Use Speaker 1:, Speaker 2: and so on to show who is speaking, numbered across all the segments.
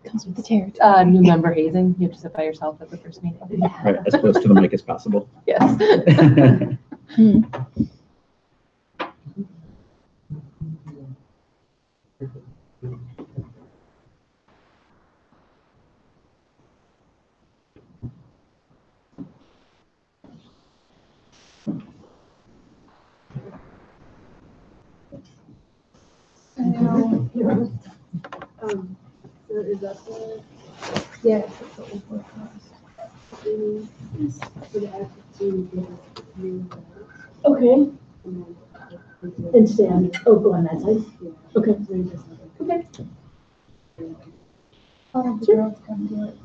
Speaker 1: Comes with the territory.
Speaker 2: New member hazing. You have to sit by yourself at the first meeting.
Speaker 3: Right, as close to the mic as possible.
Speaker 2: Yes.
Speaker 4: So is that the? Yes, it's the old forecast. Okay. And stand. Oh, go on that side. Okay. Okay. The girls come do it.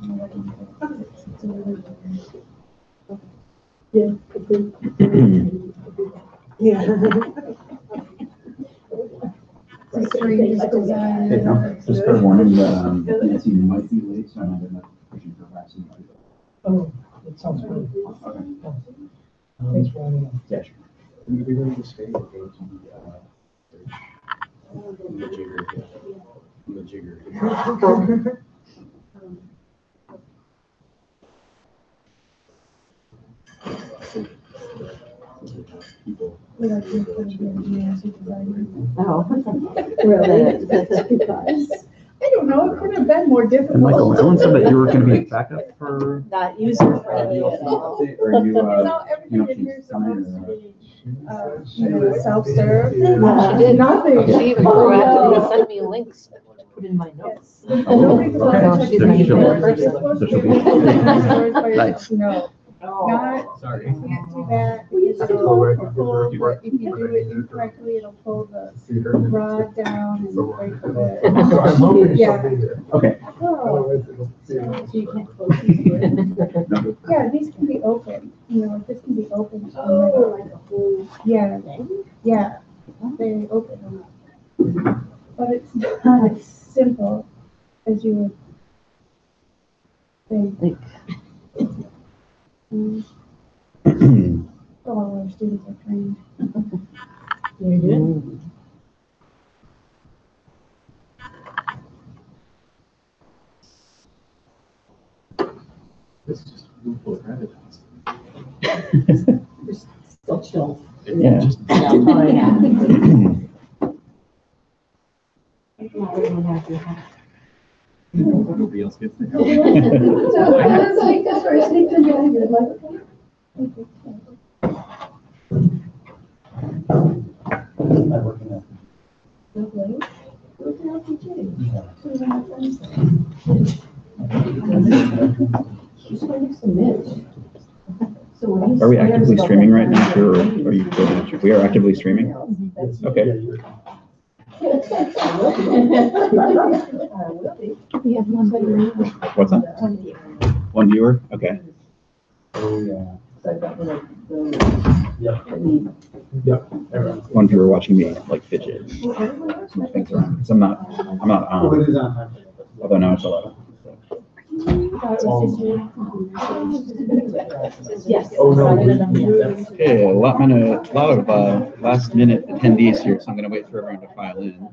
Speaker 4: Yeah. Yeah.
Speaker 3: Okay, no, just for warning, Nancy might be late, so I'm not gonna pushing for pricing.
Speaker 5: Oh, that sounds good.
Speaker 3: Okay.
Speaker 5: Thanks for having me.
Speaker 3: Yeah, sure.
Speaker 6: Are you going to stay or go to the jigger?
Speaker 3: People.
Speaker 1: Oh.
Speaker 4: Really? Because I don't know, it could have been more difficult.
Speaker 3: And Michael, someone said that you were going to be a backup for.
Speaker 4: Not user friendly at all.
Speaker 3: Or you,
Speaker 4: No,
Speaker 3: you know,
Speaker 4: everything in here is
Speaker 3: she's coming
Speaker 4: supposed to be, self-serve.
Speaker 1: She did.
Speaker 4: Nothing.
Speaker 1: She even proactively sent me links to put in my notes.
Speaker 4: Nobody's allowed to
Speaker 1: She's
Speaker 4: touch
Speaker 1: not even
Speaker 4: it.
Speaker 1: a person.
Speaker 4: It's supposed to be
Speaker 3: Nice.
Speaker 4: No, not,
Speaker 6: Sorry.
Speaker 4: you can't do that. Because it'll pull, but if you do it incorrectly, it'll pull the rod down and break the. Yeah.
Speaker 3: Okay.
Speaker 4: Oh. So you can't close these doors. Yeah, these can be open, you know, this can be open. Oh, like a whole. Yeah, yeah, they open them. But it's not as simple as you would think. All our students are trained. Very good.
Speaker 6: This is just a room full of rabbit house.
Speaker 1: Still chill.
Speaker 3: Yeah.
Speaker 6: Just- Nobody else gets there.
Speaker 4: That's like, that's where I sneaked in behind you, like, okay. Lovely. Look at how
Speaker 1: She's going to submit. So when you
Speaker 3: Are we actively streaming right now, too, or are you? We are actively streaming. Okay.
Speaker 1: We have one viewer.
Speaker 3: What's that? One viewer. Okay.
Speaker 6: Oh, yeah.
Speaker 1: So I've got one of those.
Speaker 6: Yep.
Speaker 3: One viewer watching me like fidget. Move things around. 'Cause I'm not
Speaker 6: Oh, it
Speaker 3: on.
Speaker 6: is on time.
Speaker 3: Although now it's 11.
Speaker 1: Yes.
Speaker 6: Oh, no.
Speaker 3: Okay, a lot of last minute attendees here, so I'm gonna wait for everyone to file in.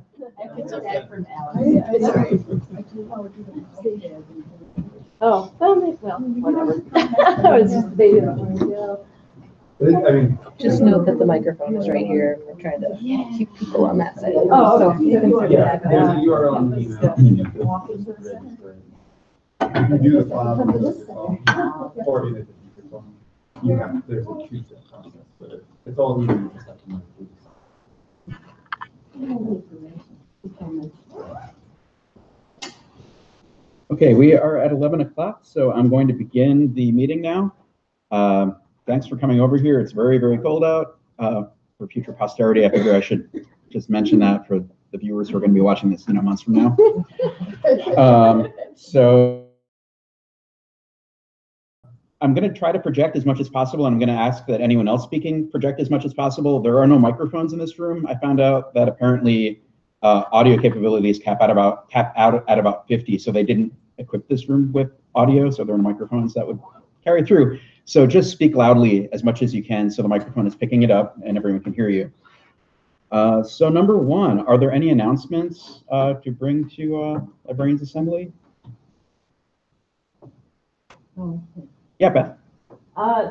Speaker 1: Oh, well, whatever. I was just debating.
Speaker 6: I mean.
Speaker 1: Just note that the microphone is right here. We're trying to keep people on that side.
Speaker 4: Oh,
Speaker 1: So
Speaker 4: okay.
Speaker 1: you can figure
Speaker 6: Yeah,
Speaker 1: that
Speaker 6: there's a
Speaker 1: out.
Speaker 6: URL on the email. You can do the file with your phone, or in a different phone. You have, there's a two-step process, but it's all easy, you just have to know.
Speaker 3: Okay, we are at 11 o'clock, so I'm going to begin the meeting now. Thanks for coming over here. It's very, very cold out. For future posterity, I figure I should just mention that for the viewers who are going to be watching this, months from now. So I'm going to try to project as much as possible, and I'm going to ask that anyone else speaking project as much as possible. There are no microphones in this room. I found out that apparently audio capabilities cap out at about 50, so they didn't equip this room with audio, so there are no microphones that would carry through. So just speak loudly as much as you can so the microphone is picking it up and everyone can hear you. So number one, are there any announcements to bring to Librarians Assembly? Yeah, Beth.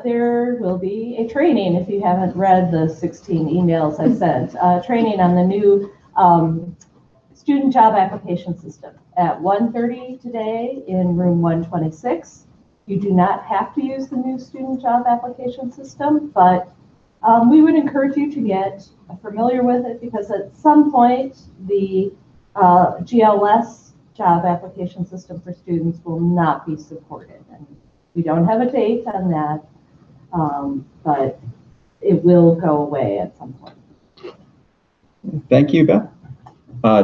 Speaker 2: There will be a training, if you haven't read the 16 emails I sent, training on the new student job application system at 1:30 today in room 126. You do not have to use the new student job application system, but we would encourage you to get familiar with it because at some point the GLS job application system for students will not be supported. And we don't have a date on that, but it will go away at some point.
Speaker 3: Thank you, Beth.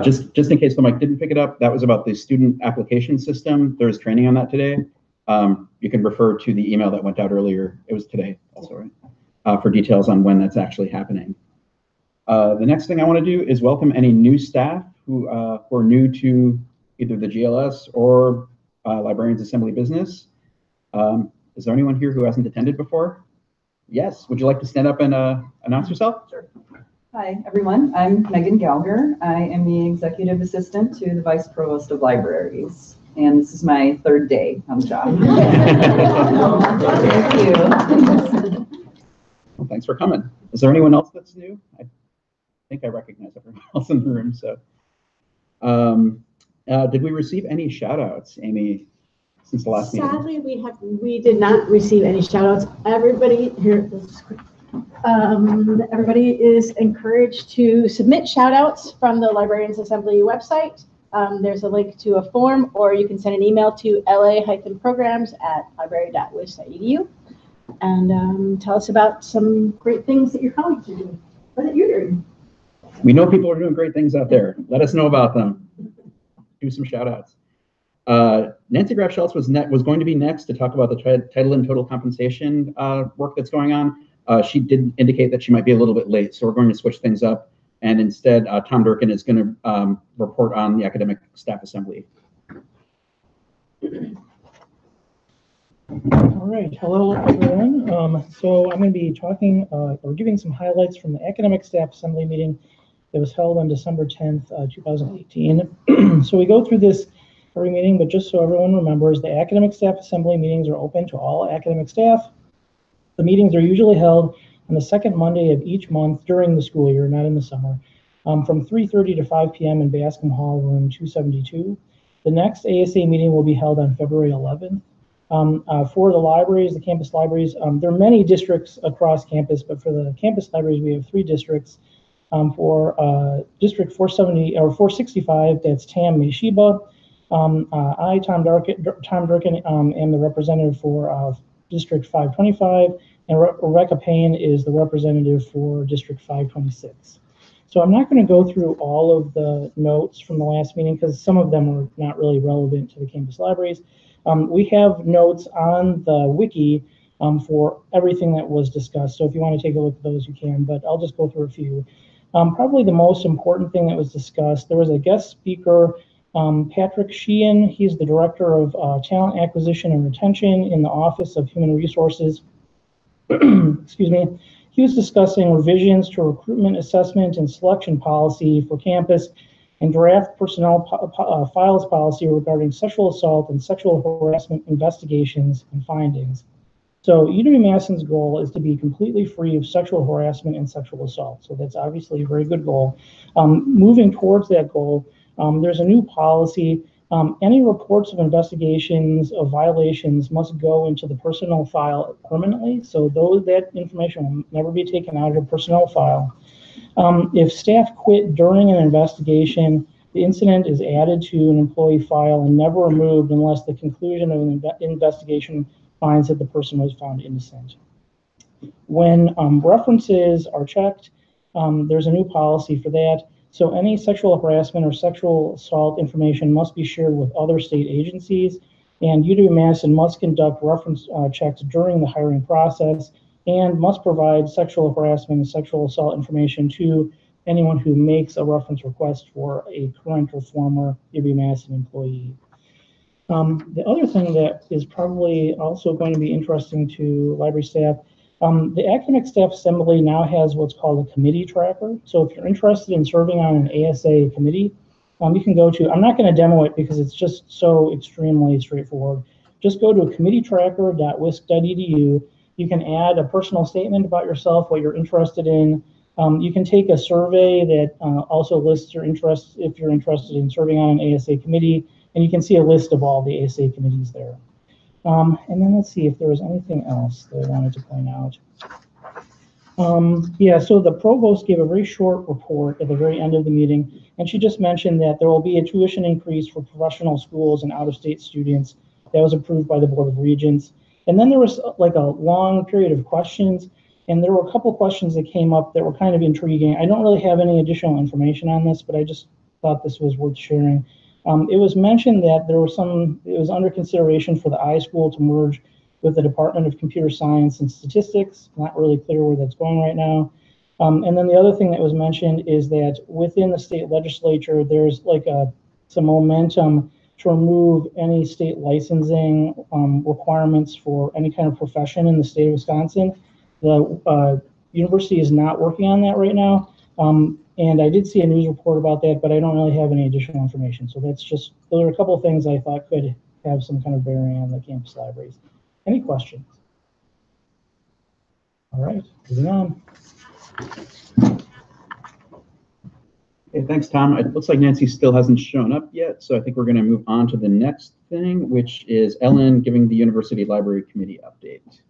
Speaker 3: Just in case the mic didn't pick it up, that was about the student application system. There's training on that today. You can refer to the email that went out earlier. It was today also, right? For details on when that's actually happening. The next thing I want to do is welcome any new staff who are new to either the GLS or Librarians Assembly business. Is there anyone here who hasn't attended before? Yes. Would you like to stand up and announce yourself?
Speaker 7: Sure. Hi, everyone. I'm Megan Gallagher. I am the Executive Assistant to the Vice Provost of Libraries, and this is my third day on the job. Thank you.
Speaker 3: Well, thanks for coming. Is there anyone else that's new? I think I recognize everyone else in the room. So, did we receive any shout outs, Amy, since the last meeting?
Speaker 1: Sadly, we did not receive any shout outs. Everybody here, everybody is encouraged to submit shout outs from the Librarians Assembly website. There's a link to a form, or you can send an email to la-programs@library.wis.edu and tell us about some great things that your colleagues are doing or that you're doing.
Speaker 3: We know people are doing great things out there. Let us know about them. Do some shout outs. Nancy Graf Schultz was going to be next to talk about the title and total compensation work that's going on. She did indicate that she might be a little bit late, so we're going to switch things up. And instead, Tom Durkin is going to report on the Academic Staff Assembly.
Speaker 5: All right, hello everyone. So I'm going to be talking or giving some highlights from the Academic Staff Assembly meeting that was held on December 10th, 2018. So we go through this every meeting, but just so everyone remembers, the Academic Staff Assembly meetings are open to all academic staff. The meetings are usually held on the second Monday of each month during the school year, not in the summer, from 3:30 to 5 p.m. in Bascom Hall, room 272. The next ASA meeting will be held on February 11th. For the libraries, the campus libraries, there are many districts across campus, but for the campus libraries, we have 3 districts. For District 470 or 465, that's Tam Meshiba. Tom Durkin, am the representative for District 525, and Rebecca Payne is the representative for District 526. So I'm not going to go through all of the notes from the last meeting because some of them are not really relevant to the campus libraries. We have notes on the wiki for everything that was discussed. So if you want to take a look at those, you can, but I'll just go through a few. Probably the most important thing that was discussed, there was a guest speaker, Patrick Sheehan. He's the Director of Talent Acquisition and Retention in the Office of Human Resources. Excuse me. He was discussing revisions to recruitment, assessment, and selection policy for campus and draft personnel files policy regarding sexual assault and sexual harassment investigations and findings. So UW-Madison's goal is to be completely free of sexual harassment and sexual assault. So that's obviously a very good goal. Moving towards that goal, there's a new policy. Any reports of investigations of violations must go into the personnel file permanently. So that information will never be taken out of the personnel file. If staff quit during an investigation, the incident is added to an employee file and never removed unless the conclusion of an investigation finds that the person was found innocent. When references are checked, there's a new policy for that. So any sexual harassment or sexual assault information must be shared with other state agencies, and UW-Madison must conduct reference checks during the hiring process and must provide sexual harassment and sexual assault information to anyone who makes a reference request for a current or former UW-Madison employee. The other thing that is probably also going to be interesting to library staff, the Academic Staff Assembly now has what's called a committee tracker. So if you're interested in serving on an ASA committee, you can go to, I'm not going to demo it because it's just so extremely straightforward, just go to committeetracker.wisc.edu. You can add a personal statement about yourself, what you're interested in. You can take a survey that also lists your interests if you're interested in serving on an ASA committee, and you can see a list of all the ASA committees there. And then let's see if there was anything else that I wanted to point out. Yeah, so the provost gave a very short report at the very end of the meeting, and she just mentioned that there will be a tuition increase for professional schools and out-of-state students that was approved by the Board of Regents. And then there was like a long period of questions, and there were a couple questions that came up that were kind of intriguing. I don't really have any additional information on this, but I just thought this was worth sharing. It was mentioned that it was under consideration for the iSchool to merge with the Department of Computer Science and Statistics. Not really clear where that's going right now. And then the other thing that was mentioned is that within the state legislature, there's like some momentum to remove any state licensing requirements for any kind of profession in the state of Wisconsin. The university is not working on that right now. And I did see a news report about that, but I don't really have any additional information. So those are a couple of things I thought could have some kind of bearing on the campus libraries. Any questions? All right, moving on.
Speaker 3: Okay, thanks, Tom. It looks like Nancy still hasn't shown up yet, so I think we're going to move on to the next thing, which is Ellen giving the University Library Committee update.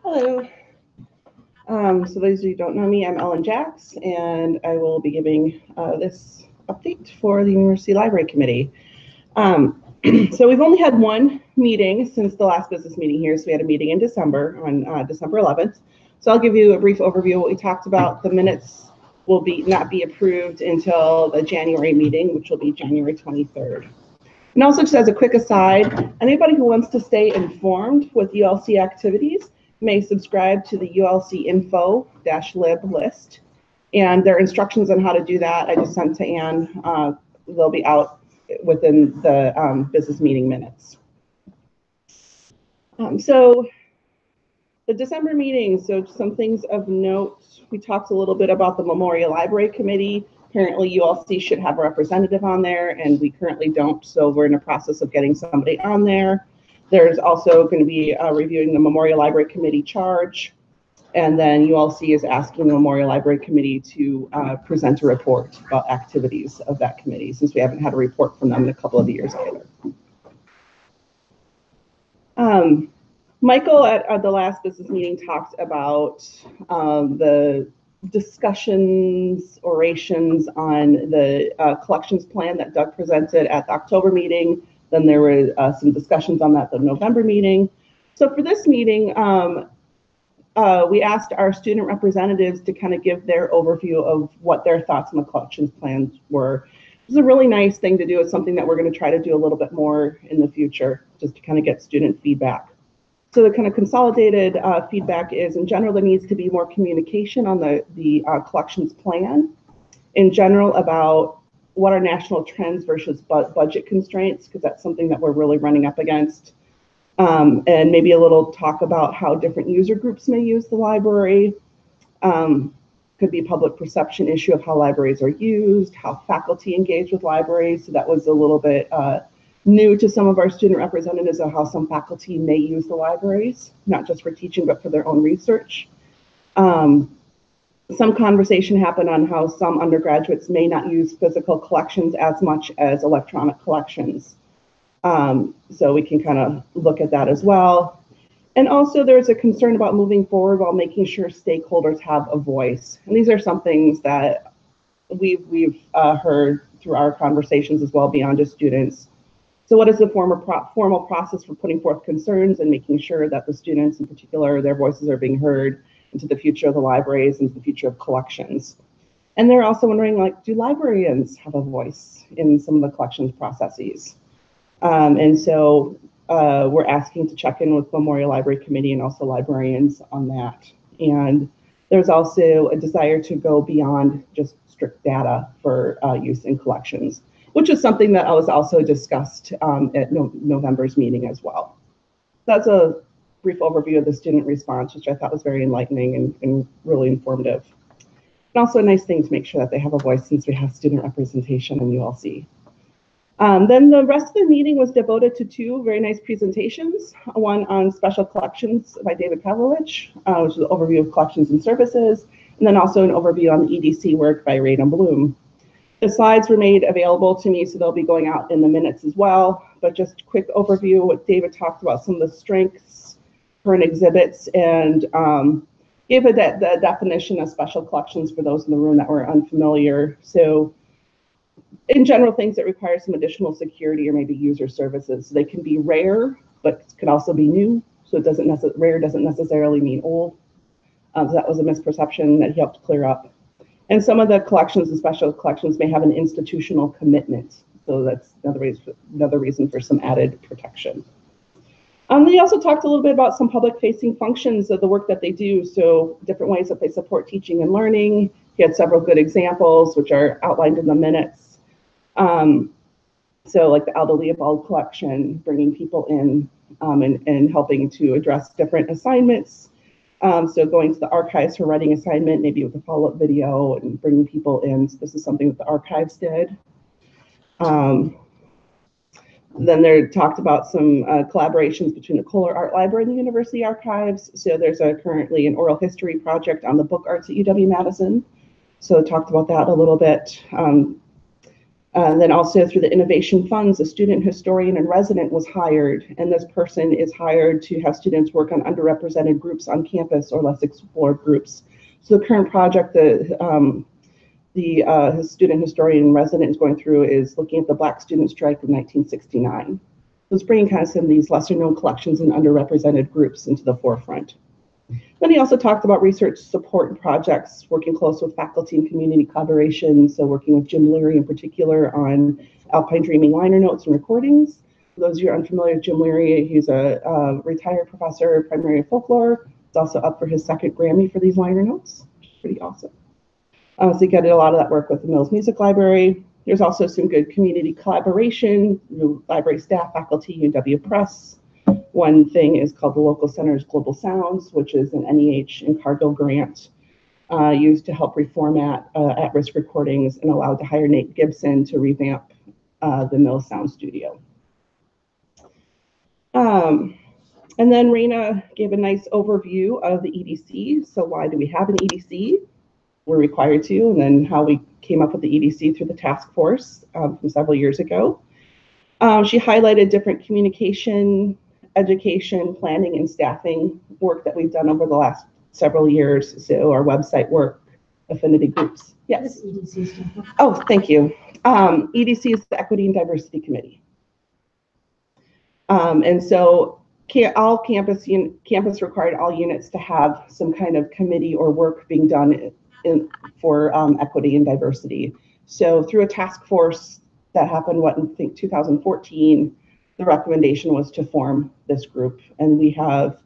Speaker 8: Hello. So those of you who don't know me, I'm Ellen Jacks, and I will be giving this update for the University Library Committee. So we've only had one meeting since the last business meeting here. So we had a meeting in December on December 11th. So I'll give you a brief overview of what we talked about. The minutes will not be approved until the January meeting, which will be January 23rd. And also, just as a quick aside, anybody who wants to stay informed with ULC activities may subscribe to the ULC info-lib list. And there are instructions on how to do that. I just sent to Anne. They'll be out within the business meeting minutes. So the December meeting, so some things of note. We talked a little bit about the Memorial Library Committee. Apparently ULC should have a representative on there, and we currently don't, so we're in the process of getting somebody on there. There's also going to be reviewing the Memorial Library Committee charge, and then ULC is asking the Memorial Library Committee to present a report about activities of that committee, since we haven't had a report from them in a couple of years either. Michael at the last business meeting talked about the discussions, orations on the collections plan that Doug presented at the October meeting. Then there were some discussions on that at the November meeting. So for this meeting, we asked our student representatives to kind of give their overview of what their thoughts on the collections plans were. This is a really nice thing to do. It's something that we're going to try to do a little bit more in the future, just to kind of get student feedback. So the kind of consolidated feedback is, in general, there needs to be more communication on the collections plan. In general, about what are national trends versus budget constraints, because that's something that we're really running up against. And maybe a little talk about how different user groups may use the library. Could be a public perception issue of how libraries are used, how faculty engage with libraries. So that was a little bit new to some of our student representatives of how some faculty may use the libraries, not just for teaching, but for their own research. Some conversation happened on how some undergraduates may not use physical collections as much as electronic collections. So we can kind of look at that as well. And also there's a concern about moving forward while making sure stakeholders have a voice. And these are some things that we've heard through our conversations as well beyond just students. So what is the formal process for putting forth concerns and making sure that the students in particular, their voices are being heard into the future of the libraries and the future of collections? And they're also wondering, like, do librarians have a voice in some of the collections processes? And so we're asking to check in with Memorial Library Committee and also librarians on that. And there's also a desire to go beyond just strict data for use in collections, which is something that was also discussed at November's meeting as well. That's a brief overview of the student response, which I thought was very enlightening and really informative. And also a nice thing to make sure that they have a voice since we have student representation in ULC. Then the rest of the meeting was devoted to two very nice presentations, one on special collections by David Pavlovich, which is an overview of collections and services, and then also an overview on the EDC work by Raina Bloom. The slides were made available to me, so they'll be going out in the minutes as well, but just a quick overview. What David talked about, some of the strengths, current exhibits, and gave the definition of special collections for those in the room that were unfamiliar. So in general, things that require some additional security or maybe user services. So they can be rare, but could also be new. So it doesn't rare doesn't necessarily mean old. So that was a misperception that he helped clear up. And some of the collections and special collections may have an institutional commitment. So that's another reason for some added protection. They also talked a little bit about some public-facing functions of the work that they do. So different ways that they support teaching and learning. He had several good examples, which are outlined in the minutes. So like the Aldo Leopold collection, bringing people in and helping to address different assignments. So going to the archives for writing assignment, maybe with a follow-up video and bringing people in. So this is something that the archives did. Then they talked about some collaborations between the Kohler Art Library and the University Archives. So there's currently an oral history project on the book arts at UW-Madison. So talked about that a little bit. Then also through the innovation funds, a student historian and resident was hired, and this person is hired to have students work on underrepresented groups on campus or less explored groups. So the current project his student historian and resident is going through is looking at the Black student strike of 1969. So it's bringing kind of some of these lesser known collections and underrepresented groups into the forefront. Then he also talked about research support and projects, working close with faculty and community collaboration. So working with Jim Leary in particular on Alpine Dreaming liner notes and recordings. For those of you who are unfamiliar with Jim Leary, he's a retired professor of primary and folklore. He's also up for his second Grammy for these liner notes, which is pretty awesome. So he did a lot of that work with the Mills Music Library. There's also some good community collaboration, library staff, faculty, UW Press. One thing is called the Local Center's Global Sounds, which is an NEH and Cargill grant used to help reformat at-risk recordings and allowed to hire Nate Gibson to revamp the Mills Sound Studio. And then Raina gave a nice overview of the EDC. So why do we have an EDC? We're required to, and then how we came up with the EDC through the task force from several years ago. She highlighted different communication, education, planning, and staffing work that we've done over the last several years. So our website work, affinity groups. Yes. Oh, thank you. EDC is the Equity and Diversity Committee. And so all campus required all units to have some kind of committee or work being done for equity and diversity. So through a task force that happened, I think 2014, the recommendation was to form this group. And we have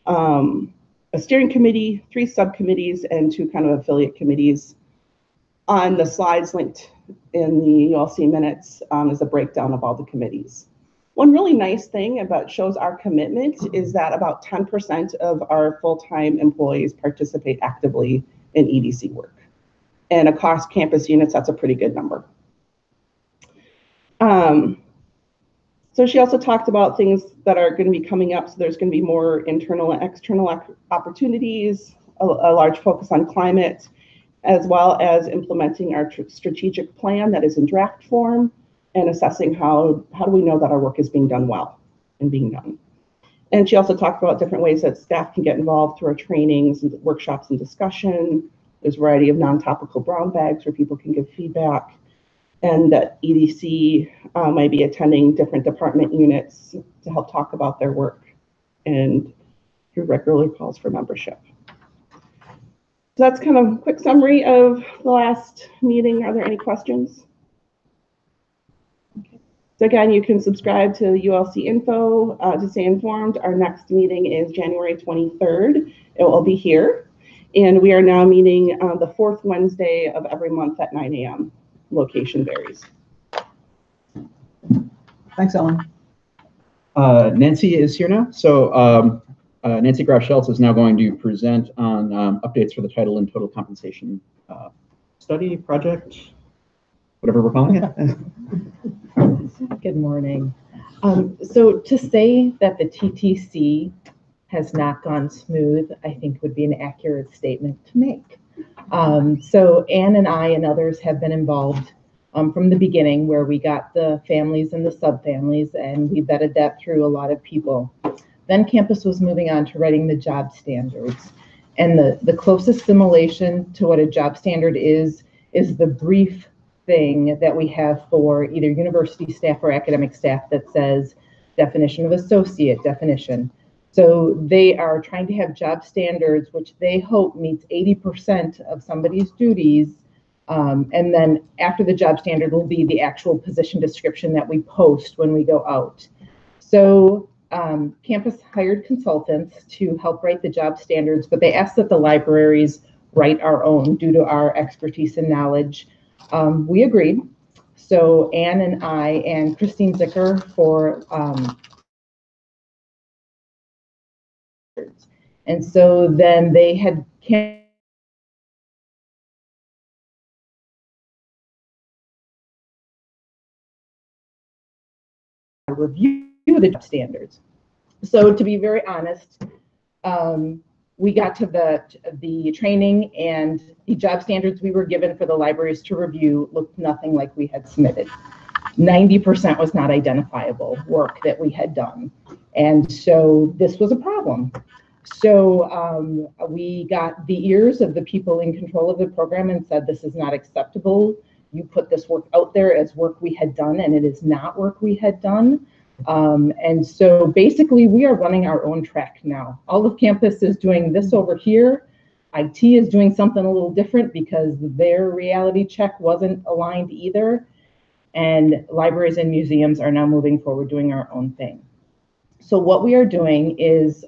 Speaker 8: a steering committee, 3 subcommittees, and 2 kind of affiliate committees. On the slides linked in the ULC minutes is a breakdown of all the committees. One really nice thing about shows our commitment is that about 10% of our full-time employees participate actively in EDC work. And across campus units, that's a pretty good number. So she also talked about things that are going to be coming up. So there's going to be more internal and external opportunities, a large focus on climate, as well as implementing our strategic plan that is in draft form and assessing how do we know that our work is being done well and being done. And she also talked about different ways that staff can get involved through our trainings and workshops and discussion. There's a variety of non-topical brown bags where people can give feedback, and that EDC might be attending different department units to help talk about their work and through regular calls for membership. So that's kind of a quick summary of the last meeting. Are there any questions? Okay. So again, you can subscribe to ULC info to stay informed. Our next meeting is January 23rd. It will be here. And we are now meeting the 4th Wednesday of every month at 9 a.m. Location varies.
Speaker 9: Thanks, Ellen.
Speaker 3: Nancy is here now. So Nancy Graf-Schultz is now going to present on updates for the title and total compensation study project, whatever we're calling it.
Speaker 9: Good morning. So to say that the TTC has not gone smooth, I think would be an accurate statement to make. So Anne and I and others have been involved from the beginning, where we got the families and the subfamilies, and we vetted that through a lot of people. Then campus was moving on to writing the job standards. And the closest simulation to what a job standard is the brief thing that we have for either university staff or academic staff that says definition of associate, definition. So they are trying to have job standards, which they hope meets 80% of somebody's duties. And then after the job standard will be the actual position description that we post when we go out. So campus hired consultants to help write the job standards, but they asked that the libraries write our own due to our expertise and knowledge. We agreed. So Anne and I and Christine Zicker for and so then they had review the job standards. So to be very honest, we got to the training, and the job standards we were given for the libraries to review looked nothing like we had submitted. 90% was not identifiable work that we had done. And so this was a problem. So we got the ears of the people in control of the program and said, this is not acceptable. You put this work out there as work we had done, and it is not work we had done. And so basically we are running our own track now. All of campus is doing this over here. IT is doing something a little different because their reality check wasn't aligned either. And libraries and museums are now moving forward doing our own thing. So what we are doing is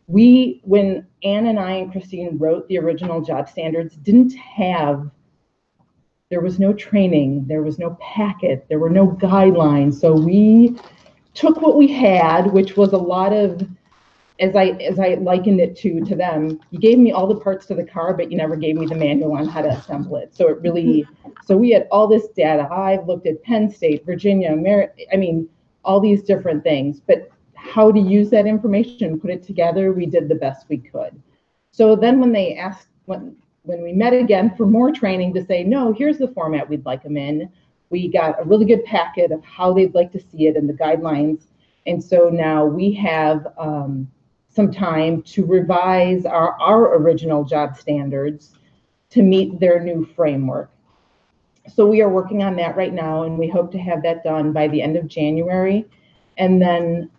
Speaker 9: when Anne and I and Christine wrote the original job standards, there was no training, there was no packet, there were no guidelines. So we took what we had, which was a lot of, as I likened it to them, you gave me all the parts to the car, but you never gave me the manual on how to assemble it. So it really, so we had all this data. I've looked at Penn State, Virginia, all these different things, but how to use that information, put it together, we did the best we could. So then when they asked, when we met again for more training to say, no, here's the format we'd like them in, we got a really good packet of how they'd like to see it and the guidelines. And so now we have some time to revise our original job standards to meet their new framework. So we are working on that right now, and we hope to have that done by the end of January. And then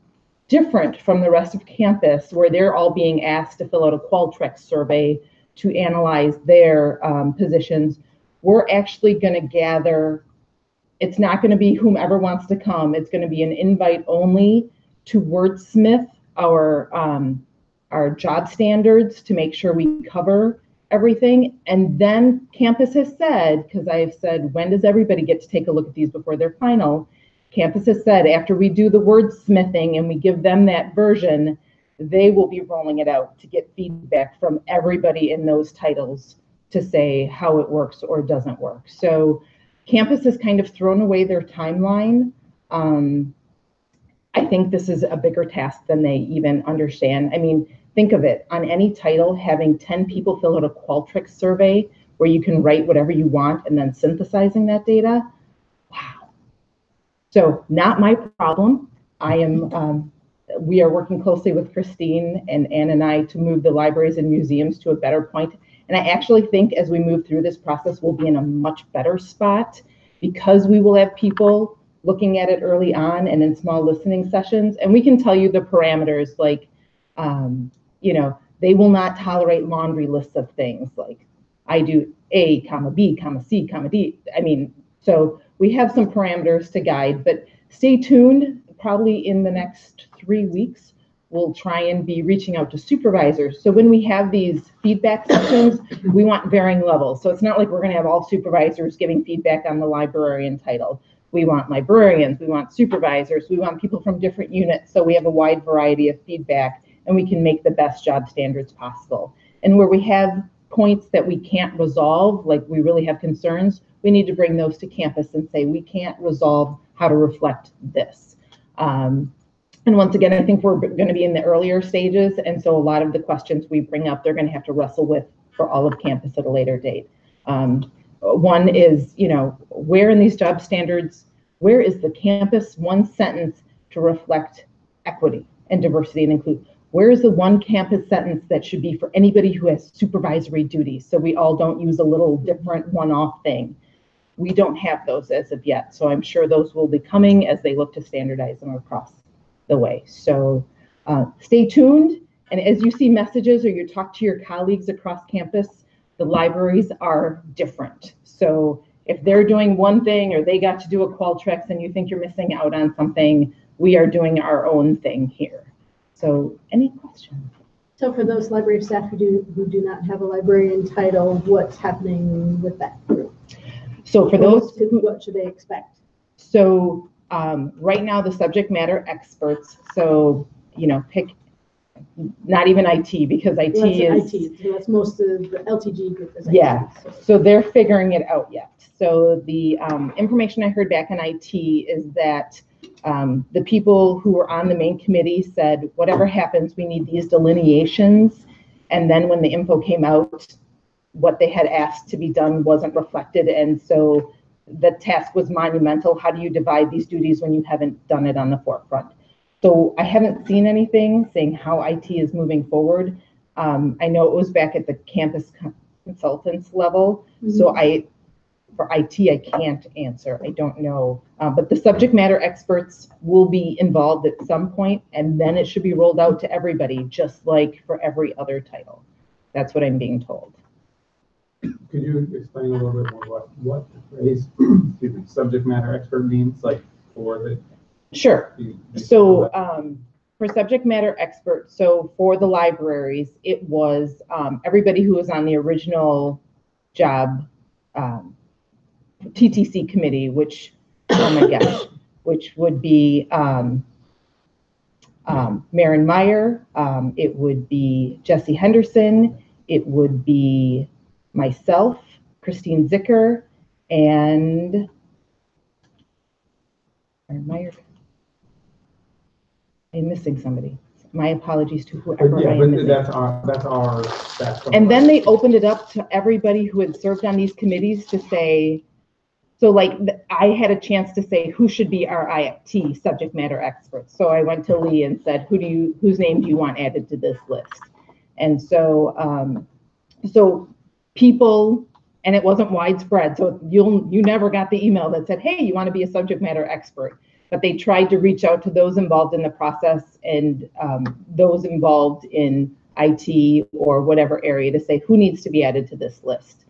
Speaker 9: different from the rest of campus, where they're all being asked to fill out a Qualtrics survey to analyze their positions, we're actually going to gather, it's not going to be whomever wants to come, it's going to be an invite only to wordsmith our job standards to make sure we cover everything. And then campus has said, because I have said, when does everybody get to take a look at these before they're final? Campus has said, after we do the wordsmithing and we give them that version, they will be rolling it out to get feedback from everybody in those titles to say how it works or doesn't work. So campus has kind of thrown away their timeline. I think this is a bigger task than they even understand. I mean, think of it, on any title, having 10 people fill out a Qualtrics survey where you can write whatever you want and then synthesizing that data. Wow. So not my problem. We are working closely with Christine and Anne and I to move the libraries and museums to a better point. And I actually think as we move through this process, we'll be in a much better spot because we will have people looking at it early on and in small listening sessions. And we can tell you the parameters, like, they will not tolerate laundry lists of things like I do A, comma, B, comma, C, comma, D. So we have some parameters to guide, but stay tuned. Probably in the next 3 weeks, we'll try and be reaching out to supervisors. So when we have these feedback sessions, we want varying levels. So it's not like we're going to have all supervisors giving feedback on the librarian title. We want librarians, we want supervisors, we want people from different units, so we have a wide variety of feedback, and we can make the best job standards possible. And where we have points that we can't resolve, like we really have concerns, we need to bring those to campus and say, we can't resolve how to reflect this. And once again, I think we're going to be in the earlier stages, and so a lot of the questions we bring up, they're going to have to wrestle with for all of campus at a later date. One is, where in these job standards, where is the campus one sentence to reflect equity and diversity and inclusion? Where is the one campus sentence that should be for anybody who has supervisory duties, so we all don't use a little different one-off thing? We don't have those as of yet, so I'm sure those will be coming as they look to standardize them across the way. So stay tuned, and as you see messages or you talk to your colleagues across campus, the libraries are different. So if they're doing one thing or they got to do a Qualtrics and you think you're missing out on something, we are doing our own thing here. So any questions?
Speaker 1: So for those library staff who do not have a librarian title, what's happening with that group?
Speaker 9: So for those,
Speaker 1: what should they expect?
Speaker 9: So right now the subject matter experts, so pick not even IT, because IT is
Speaker 1: IT. So that's most of the LTG group is IT.
Speaker 9: Yeah, so they're figuring it out yet. So the information I heard back in IT is that the people who were on the main committee said, whatever happens, we need these delineations. And then when the info came out, what they had asked to be done wasn't reflected. And so the task was monumental. How do you divide these duties when you haven't done it on the forefront? So I haven't seen anything saying how IT is moving forward. I know it was back at the campus consultants level. Mm-hmm. So for IT, I can't answer. I don't know. But the subject matter experts will be involved at some point, and then it should be rolled out to everybody, just like for every other title. That's what I'm being told.
Speaker 6: Could you explain a little bit more what the phrase subject matter expert means, like for the?
Speaker 9: Sure. So for subject matter expert, so for the libraries, it was everybody who was on the original job TTC committee, which, oh my gosh, which would be Maren Meyer, it would be Jesse Henderson, it would be myself, Christine Zicker, and Maren Meyer. I'm missing somebody. My apologies to whoever I am missing.
Speaker 6: That's our.
Speaker 9: And then they opened it up to everybody who had served on these committees to say, so like I had a chance to say who should be our IFT subject matter experts. So I went to Lee and said, whose name do you want added to this list? And so so people, and it wasn't widespread. So you never got the email that said, hey, you want to be a subject matter expert? But they tried to reach out to those involved in the process and those involved in IT or whatever area to say who needs to be added to this list.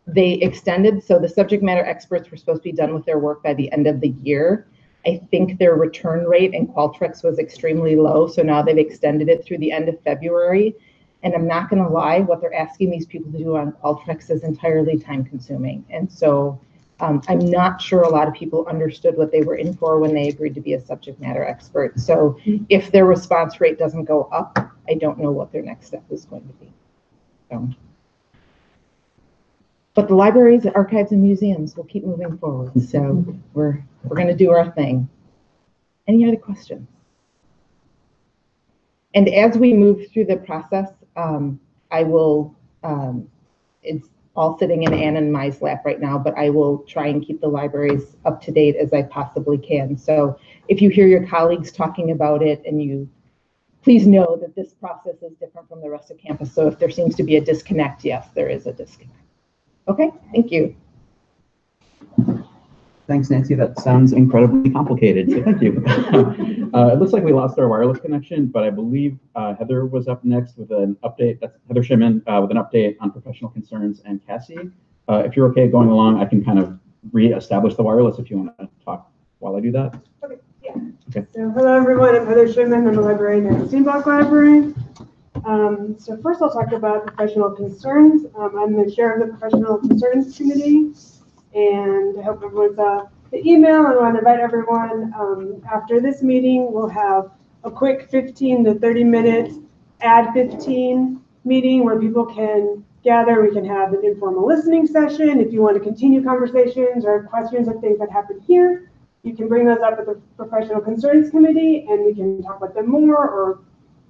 Speaker 9: They extended, so the subject matter experts were supposed to be done with their work by the end of the year. I think their return rate in Qualtrics was extremely low, so now they've extended it through the end of February. And I'm not going to lie, what they're asking these people to do on Qualtrics is entirely time consuming. And so I'm not sure a lot of people understood what they were in for when they agreed to be a subject matter expert. So if their response rate doesn't go up, I don't know what their next step is going to be. So. But the libraries, archives, and museums will keep moving forward. So we're going to do our thing. Any other questions? And as we move through the process, I will, it's all sitting in Ann and Mai's lap right now, but I will try and keep the libraries up to date as I possibly can. So if you hear your colleagues talking about it, and you please know that this process is different from the rest of campus. So if there seems to be a disconnect, yes, there is a disconnect. Okay, thank you.
Speaker 3: Thanks, Nancy. That sounds incredibly complicated, so thank you. It looks like we lost our wireless connection, but I believe Heather was up next with an update. That's Heather Shimon with an update on professional concerns, and Cassie. If you're okay going along, I can kind of re-establish the wireless if you want to talk while I do that.
Speaker 4: Okay, yeah.
Speaker 3: Okay.
Speaker 4: So hello everyone, I'm Heather Shimon. I'm a librarian at Steenbach Library. So first I'll talk about professional concerns. I'm the chair of the Professional Concerns Committee, and I hope everyone's the email and want to invite everyone. After this meeting, we'll have a quick 15 to 30 minute Add 15 meeting where people can gather. We can have an informal listening session. If you want to continue conversations or questions of things that happen here, you can bring those up at the Professional Concerns Committee and we can talk about them more or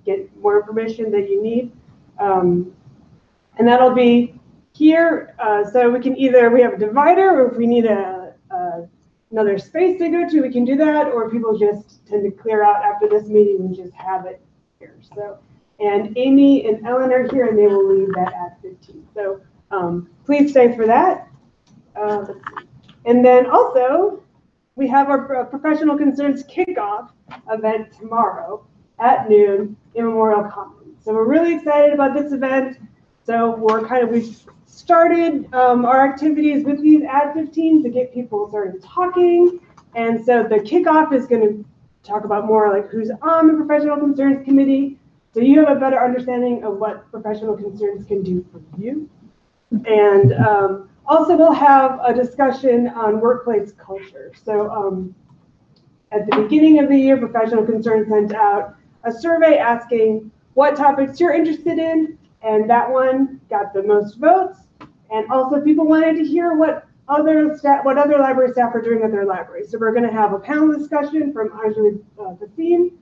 Speaker 4: get more information that you need. And that'll be here. So we can either, we have a divider, or if we need another space to go to, we can do that, or people just tend to clear out after this meeting and just have it here. So, and Amy and Ellen are here and they will lead that at 15. So please stay for that. And then also, we have our Professional Concerns Kickoff event tomorrow at noon in Memorial Commons. So we're really excited about this event. So we've started our activities with these Add 15s to get people started talking. And so the kickoff is going to talk about more like who's on the Professional Concerns Committee. So you have a better understanding of what professional concerns can do for you. And also we'll have a discussion on workplace culture. So at the beginning of the year, Professional Concerns sent out a survey asking what topics you're interested in. And that one got the most votes. And also people wanted to hear what other library staff are doing at their library. So we're going to have a panel discussion from Anjali Basine.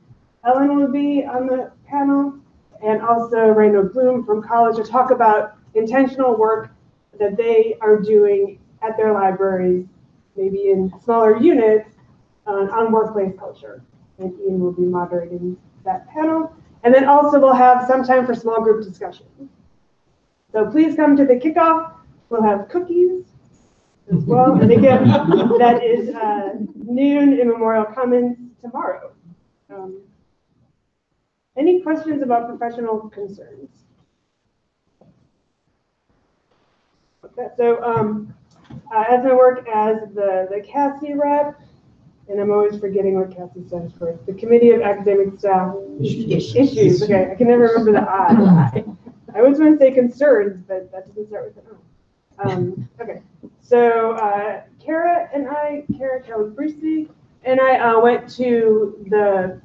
Speaker 4: Ellen will be on the panel, and also Raino Bloom from college to talk about intentional work that they are doing at their libraries, maybe in smaller units, on workplace culture. And Ian will be moderating that panel. And then also we'll have some time for small group discussion. So please come to the kickoff. We'll have cookies as well. And again, that is noon in Memorial Commons tomorrow. Any questions about professional concerns? Okay, so as I work as the CASI rep, and I'm always forgetting what CASI stands for, the Committee of Academic Staff Issues. Okay, I can never remember the I. I always want to say concerns, but that doesn't start with an O. Okay, so Kara Kelly Briesty, and I went to the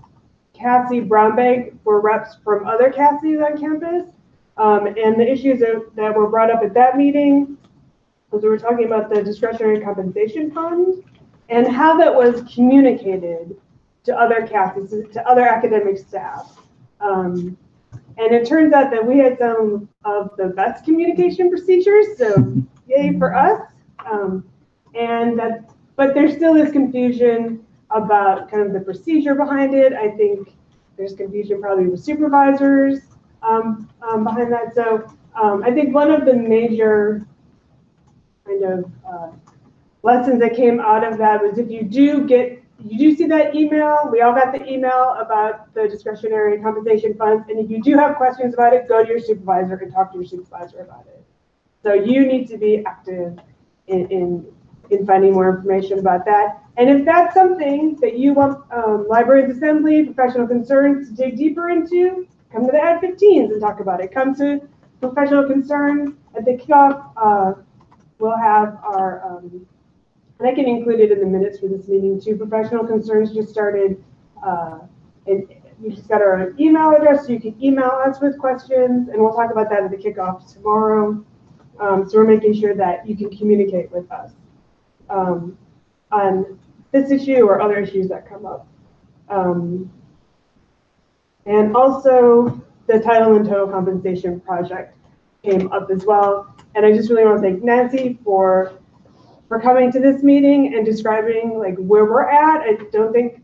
Speaker 4: CASI Brown Bag for reps from other CASIs on campus. And the issues that were brought up at that meeting was we were talking about the discretionary compensation fund and how that was communicated to other CASIs, to other academic staff. And it turns out that we had some of the best communication procedures, so yay for us. But there still is confusion about kind of the procedure behind it. I think there's confusion probably with supervisors behind that. So I think one of the major kind of lessons that came out of that was if you do see that email, we all got the email about the discretionary compensation funds, and if you do have questions about it, go to your supervisor and talk to your supervisor about it. So you need to be active in finding more information about that. And if that's something that you want Libraries Assembly, Professional Concerns to dig deeper into, come to the Add 15s and talk about it. Come to Professional Concerns at the kickoff. We'll have our, and I can include it in the minutes for this meeting too. Professional Concerns just started, we just got our email address, so you can email us with questions, and we'll talk about that at the kickoff tomorrow. So we're making sure that you can communicate with us on this issue or other issues that come up. And also the Title and Total Compensation Project came up as well. And I just really want to thank Nancy for coming to this meeting and describing like where we're at. I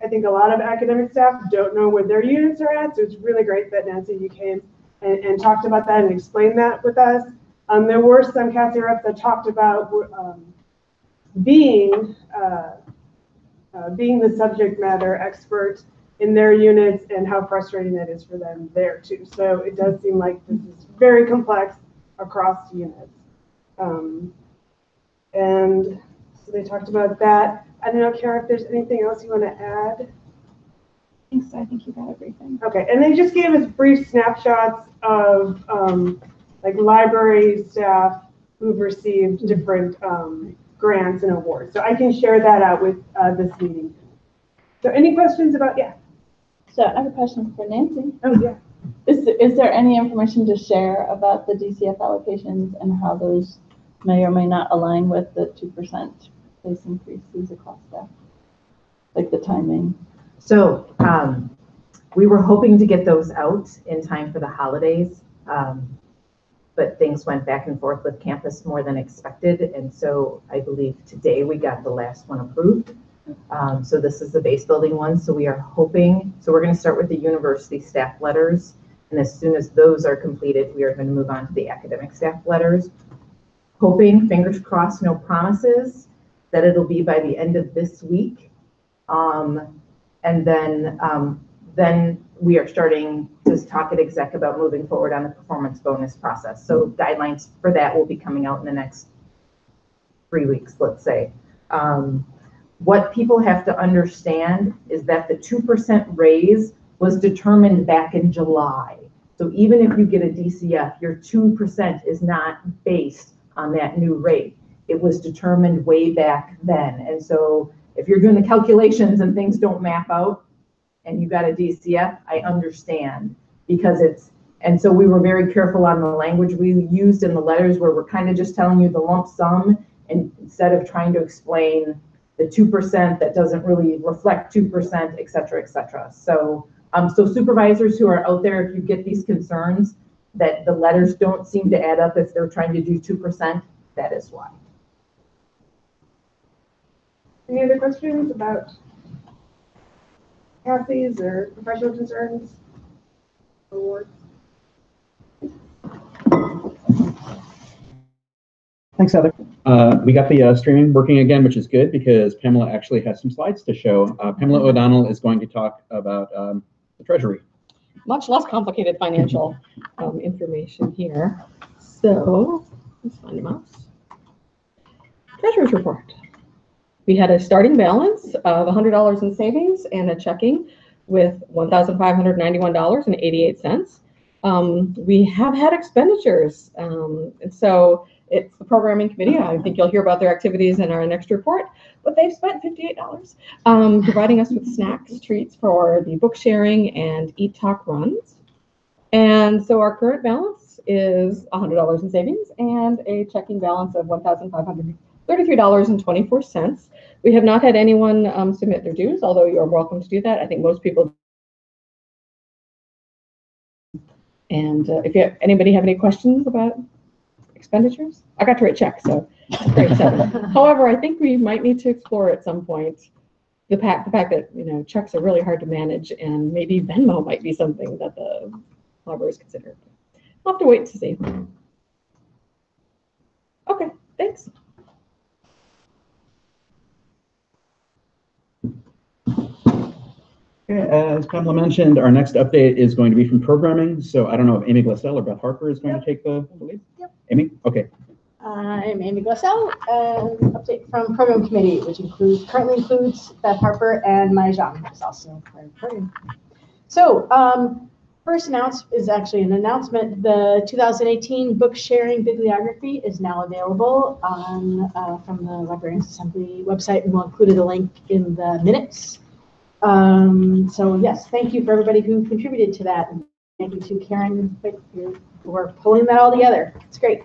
Speaker 4: think a lot of academic staff don't know where their units are at. So it's really great that Nancy, you came and talked about that and explained that with us. There were some CASI reps that talked about being the subject matter expert in their units and how frustrating that is for them there too. So it does seem like this is very complex across units. And so they talked about that. I don't know, Kara, if there's anything else you want to add?
Speaker 1: I think you got everything.
Speaker 4: Okay, and they just gave us brief snapshots of like library staff who've received different
Speaker 10: grants and awards. So I can share that out with this meeting. So any questions about, yeah?
Speaker 11: So I have a question for Nancy.
Speaker 10: Oh, yeah.
Speaker 11: Is there any information to share about the DCF allocations and how those may or may not align with the 2% place increases across staff? Like the timing?
Speaker 9: So we were hoping to get those out in time for the holidays, but things went back and forth with campus more than expected. And so I believe today we got the last one approved. So this is the base building one. So we are hoping, so we're going to start with the university staff letters. And as soon as those are completed, we are going to move on to the academic staff letters. Hoping, fingers crossed, no promises, that it'll be by the end of this week. And then we are starting to talk at exec about moving forward on the performance bonus process. So guidelines for that will be coming out in the next 3 weeks, let's say. What people have to understand is that the 2% raise was determined back in July. So even if you get a DCF, your 2% is not based on that new rate. It was determined way back then. And so if you're doing the calculations and things don't map out and you got a DCF, I understand, because and so we were very careful on the language we used in the letters, where we're kind of just telling you the lump sum, and instead of trying to explain the 2% that doesn't really reflect 2%, et cetera, et cetera. So, so supervisors who are out there, if you get these concerns that the letters don't seem to add up if they're trying to do 2%, that is why.
Speaker 10: Any other questions about Kathy's or professional concerns? Awards?
Speaker 3: Thanks, Heather. We got the streaming working again, which is good because Pamela actually has some slides to show. Pamela O'Donnell is going to talk about the Treasury.
Speaker 12: Much less complicated financial information here. So let's find a mouse. Treasurer's report. We had a starting balance of $100 in savings and a checking with $1,591.88. We have had expenditures, and so it's the programming committee. I think you'll hear about their activities in our next report, but they've spent $58 providing us with snacks, treats for the book sharing and Eat Talk runs. And so our current balance is $100 in savings and a checking balance of $1,533.24. We have not had anyone submit their dues, although you're welcome to do that. I think most people. And if anybody have any questions about expenditures, I got to write checks, so great. So, however, I think we might need to explore at some point the fact that checks are really hard to manage, and maybe Venmo might be something that the library is considered. We'll have to wait to see. Okay, thanks.
Speaker 3: Okay, as Pamela mentioned, our next update is going to be from programming. So I don't know if Amy Glassell or Beth Harper is going to take the lead. Yep. Amy? Okay.
Speaker 1: I'm Amy Glassell, update from program committee, which currently includes Beth Harper and Mai Zhang, who's also part of the program. So first is actually an announcement. The 2018 book sharing bibliography is now available on from the Librarians Assembly website, and we'll include a link in the minutes. So yes, thank you for everybody who contributed to that. And thank you to Karen for pulling that all together. It's great.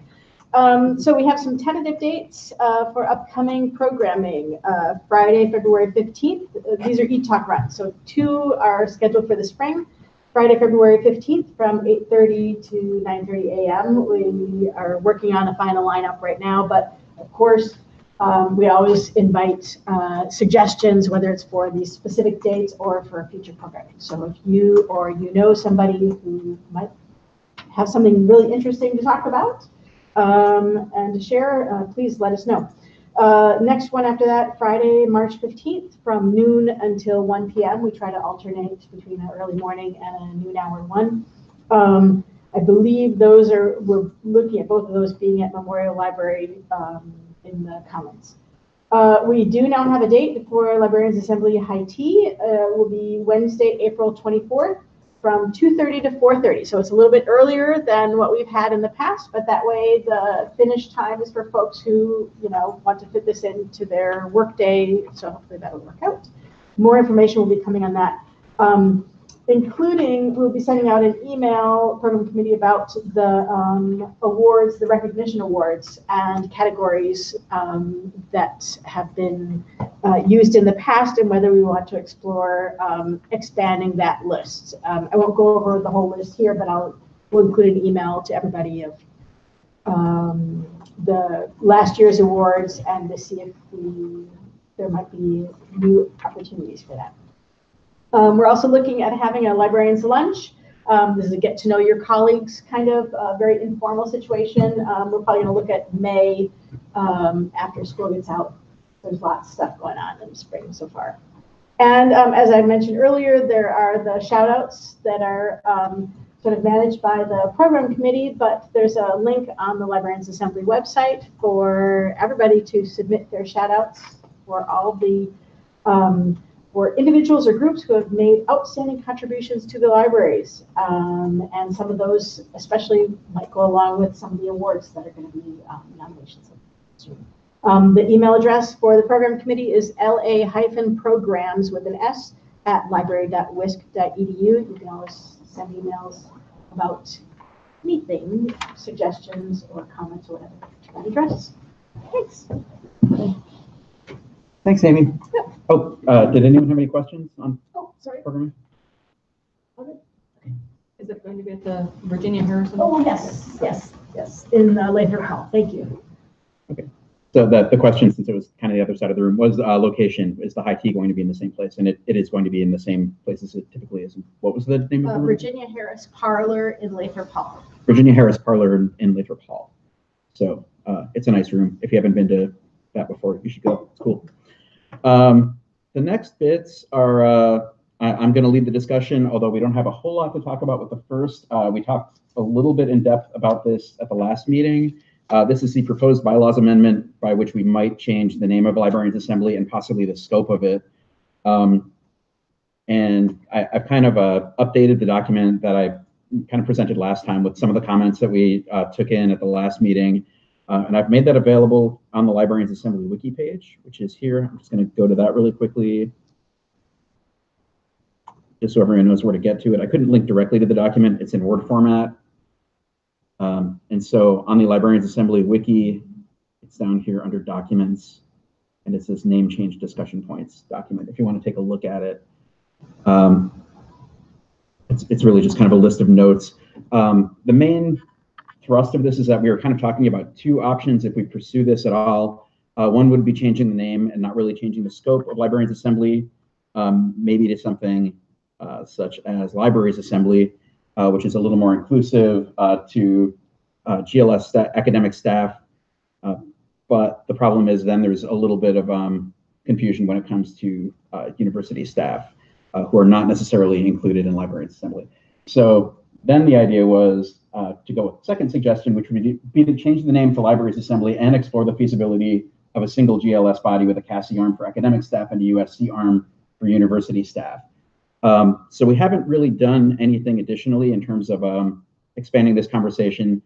Speaker 1: So we have some tentative dates for upcoming programming. Friday, February 15th, these are Eat Talk runs. So 2 are scheduled for the spring. Friday, February 15th from 8:30 to 9:30 a.m. We are working on the final lineup right now, but of course, we always invite suggestions, whether it's for these specific dates or for future programming. So if you know somebody who might have something really interesting to talk about and to share, please let us know. Next one after that, Friday, March 15th from noon until 1 p.m. We try to alternate between an early morning and a noon hour one. I believe we're looking at both of those being at Memorial Library in the Commons. We do now have a date for Librarians Assembly High Tea. Will be Wednesday, April 24th from 2:30 to 4:30. So it's a little bit earlier than what we've had in the past, but that way the finish time is for folks who, want to fit this into their workday. So hopefully that'll work out. More information will be coming on that. Including, we'll be sending out an email program committee about the awards, the recognition awards and categories that have been used in the past and whether we want to explore expanding that list. I won't go over the whole list here, but we'll include an email to everybody of the last year's awards and to see if there might be new opportunities for that. We're also looking at having a librarian's lunch. This is a get to know your colleagues kind of very informal situation. We're probably going to look at May after school gets out. There's lots of stuff going on in the spring so far. And as I mentioned earlier, there are the shout outs that are sort of managed by the program committee, but there's a link on the Librarians Assembly website for everybody to submit their shout outs for all the for individuals or groups who have made outstanding contributions to the libraries. And some of those especially might go along with some of the awards that are going to be nominations. The email address for the program committee is la-programs with an S at library.wisc.edu. You can always send emails about anything, suggestions or comments or whatever to that address. Thanks.
Speaker 3: Thanks, Amy.
Speaker 1: Yeah.
Speaker 3: Oh, did anyone have any questions on programming?
Speaker 12: Is it going to be at the Virginia Harrison?
Speaker 1: Oh, yes. In Lathrop Hall. Thank you.
Speaker 3: Okay. So the question, since it was kind of the other side of the room, was location. Is the high tea going to be in the same place? And it is going to be in the same place as it typically is. What was the name of the room?
Speaker 1: Virginia Harris Parlor in Lathrop Hall.
Speaker 3: Virginia Harris Parlor in Lathrop Hall. So it's a nice room. If you haven't been to that before, you should go. It's cool. The next bits are, I'm going to lead the discussion, although we don't have a whole lot to talk about with the first. We talked a little bit in depth about this at the last meeting. This is the proposed bylaws amendment by which we might change the name of Librarians Assembly and possibly the scope of it. And I've kind of updated the document that I kind of presented last time with some of the comments that we took in at the last meeting. And I've made that available on the Librarians Assembly wiki page, which is here. I'm just going to go to that really quickly, just so everyone knows where to get to it. I couldn't link directly to the document. It's in Word format. And so on the Librarians Assembly wiki, it's down here under Documents, and it says Name Change Discussion Points document. If you want to take a look at it, it's really just kind of a list of notes. The main thrust of this is that we were kind of talking about two options if we pursue this at all. One would be changing the name and not really changing the scope of Librarians Assembly, maybe to something such as Libraries Assembly, which is a little more inclusive to GLS academic staff. But the problem is then there's a little bit of confusion when it comes to university staff who are not necessarily included in Librarians Assembly. So then the idea was to go with the second suggestion, which would be to change the name to Libraries Assembly and explore the feasibility of a single GLS body with a CASI arm for academic staff and a USC arm for university staff. So we haven't really done anything additionally in terms of expanding this conversation,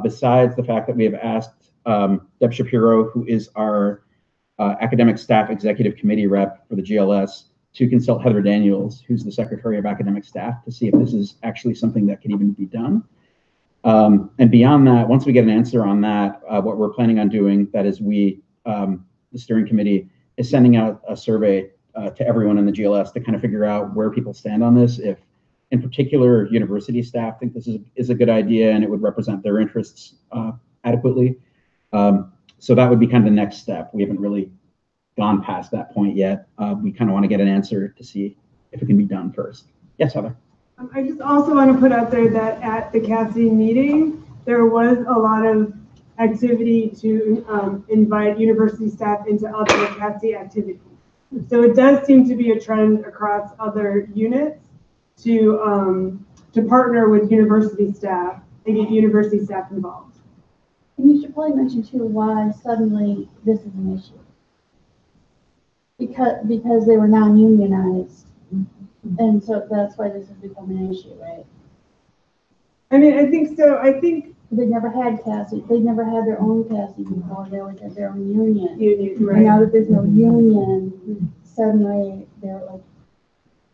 Speaker 3: besides the fact that we have asked Deb Shapiro, who is our academic staff executive committee rep for the GLS, to consult Heather Daniels, who's the Secretary of Academic Staff, to see if this is actually something that can even be done. And beyond that, once we get an answer on that, what we're planning on doing, that is the steering committee, is sending out a survey to everyone in the GLS to kind of figure out where people stand on this. If, in particular, university staff think this is a good idea and it would represent their interests adequately. So that would be kind of the next step. We haven't really gone past that point yet. We kind of want to get an answer to see if it can be done first. Yes, Heather.
Speaker 10: I just also want to put out there that at the CASI meeting, there was a lot of activity to invite university staff into other CASI activities. So it does seem to be a trend across other units to partner with university staff and get university staff involved.
Speaker 4: And you should probably mention too why suddenly this is an issue. Because they were non-unionized. And so that's why this has become an issue, right?
Speaker 10: I mean, I think so. I think
Speaker 4: They never had Cassie, they never had their own Cassie before, they always had their own union.
Speaker 10: union,
Speaker 4: And
Speaker 10: right?
Speaker 4: now that there's no union, suddenly they're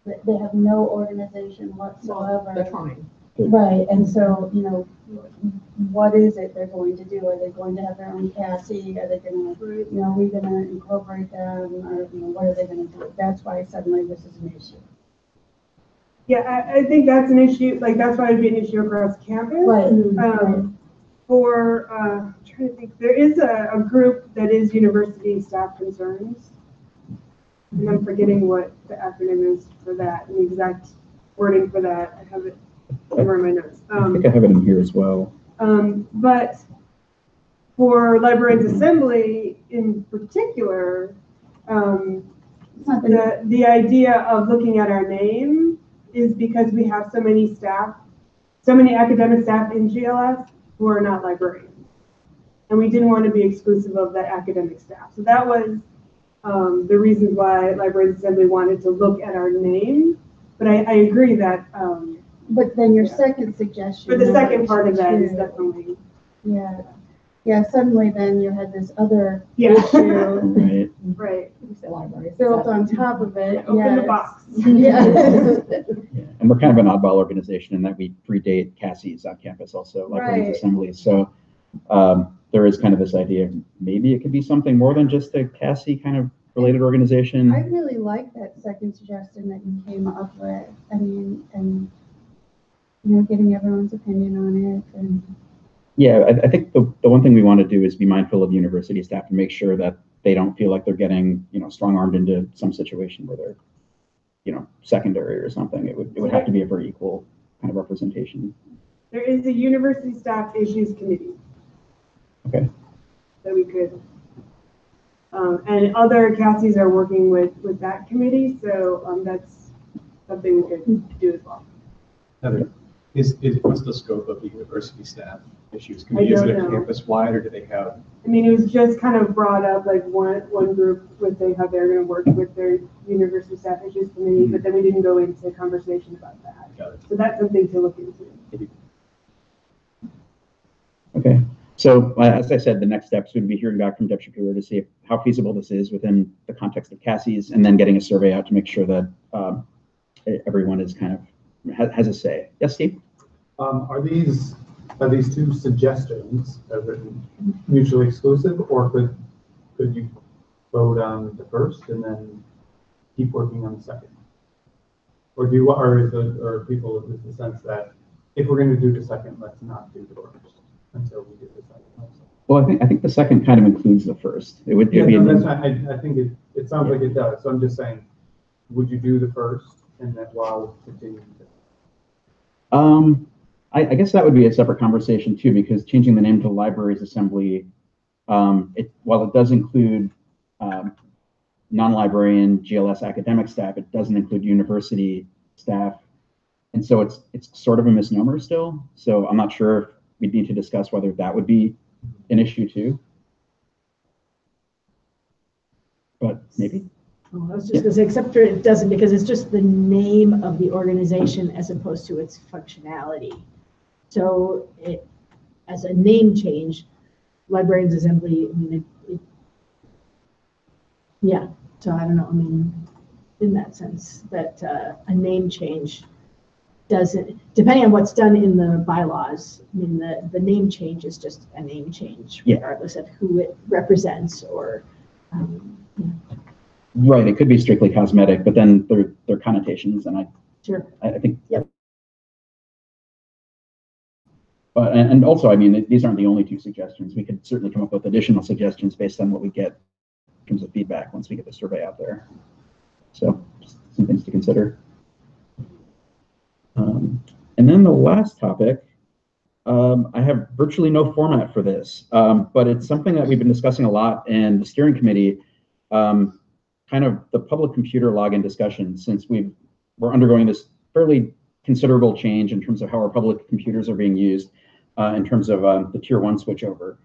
Speaker 4: like, they have no organization whatsoever.
Speaker 12: They're trying.
Speaker 4: Right, and so, you know, what is it they're going to do? Are they going to have their own Cassie? Are they gonna, you know, are we gonna incorporate them, or, you know, what are they gonna do? That's why suddenly this is an issue.
Speaker 10: Yeah, I think that's an issue, like, that's why it'd be an issue across campus.
Speaker 4: Right.
Speaker 10: I'm trying to think, there is a group that is university staff concerns. And I'm forgetting what the acronym is for that, and the exact wording for that. I have it somewhere in my notes.
Speaker 3: I think I have it in here as well.
Speaker 10: But for Librarians Assembly in particular, the idea of looking at our name is because we have so many staff, so many academic staff in GLS who are not librarians. And we didn't want to be exclusive of that academic staff. So that was the reasons why Librarians Assembly wanted to look at our name. But I agree that.
Speaker 4: But then your second suggestion.
Speaker 10: But the second part of that is definitely.
Speaker 4: Yeah. Yeah, suddenly then you had this other
Speaker 10: Yeah.
Speaker 4: issue.
Speaker 3: Right.
Speaker 10: Right.
Speaker 4: Built on top of it.
Speaker 10: Open the box.
Speaker 4: Yeah.
Speaker 3: Yeah. And we're kind of an oddball organization in that we predate Cassie's on campus also, Librarians
Speaker 4: Right.
Speaker 3: Assembly. So there is kind of this idea of maybe it could be something more than just a Cassie kind of related organization.
Speaker 4: I really like that second suggestion that you came up with. I mean, and, you know, getting everyone's opinion on it. And
Speaker 3: Yeah, I think the one thing we want to do is be mindful of university staff and make sure that they don't feel like they're getting, you know, strong-armed into some situation where they're, you know, secondary or something. It would have to be a very equal kind of representation.
Speaker 10: There is a university staff issues committee.
Speaker 3: Okay.
Speaker 10: That we could, and other Cassies are working with that committee, so that's something we could do as well.
Speaker 6: Heather, what's the scope of the university staff issues committee? Is it
Speaker 10: don't know.
Speaker 6: campus-wide, or do they have?
Speaker 10: I mean, it was just kind of brought up, like one group would say how they're gonna work with their university staff issues committee, but then we didn't go into conversation about that.
Speaker 6: Got it.
Speaker 10: So that's something to look into.
Speaker 3: Okay. So as I said, the next steps would be hearing back from Deb Shapiro to see how feasible this is within the context of Cassie's, and then getting a survey out to make sure that everyone is kind of has a say. Yes, Steve?
Speaker 6: Are these two suggestions mutually exclusive, or could you vote on the first and then keep working on the second? Or are people with the sense that if we're going to do the second, let's not do the first until we do the second also?
Speaker 3: Well, I think the second kind of includes the first. It would
Speaker 6: Yeah,
Speaker 3: be.
Speaker 6: no, I think it sounds like it does. So I'm just saying, would you do the first and then while continuing to?
Speaker 3: I guess that would be a separate conversation too, because changing the name to Libraries Assembly, while it does include non-librarian GLS academic staff, it doesn't include university staff, and so it's sort of a misnomer still. So I'm not sure if we'd need to discuss whether that would be an issue too, but maybe.
Speaker 1: Oh, I was just gonna say, except for it doesn't, because it's just the name of the organization as opposed to its functionality. So it, as a name change, Librarians Assembly, I mean, yeah, so I don't know, I mean, in that sense, that a name change doesn't, depending on what's done in the bylaws, I mean, the name change is just a name change, regardless of who it represents or, yeah.
Speaker 3: Right, it could be strictly cosmetic, but then there are connotations, and I think.
Speaker 1: Yep.
Speaker 3: But and also, I mean, these aren't the only two suggestions. We could certainly come up with additional suggestions based on what we get in terms of feedback once we get the survey out there. So, just some things to consider. And then the last topic, I have virtually no format for this, but it's something that we've been discussing a lot in the steering committee. Kind of the public computer login discussion, since we're undergoing this fairly considerable change in terms of how our public computers are being used in terms of the tier 1 switchover.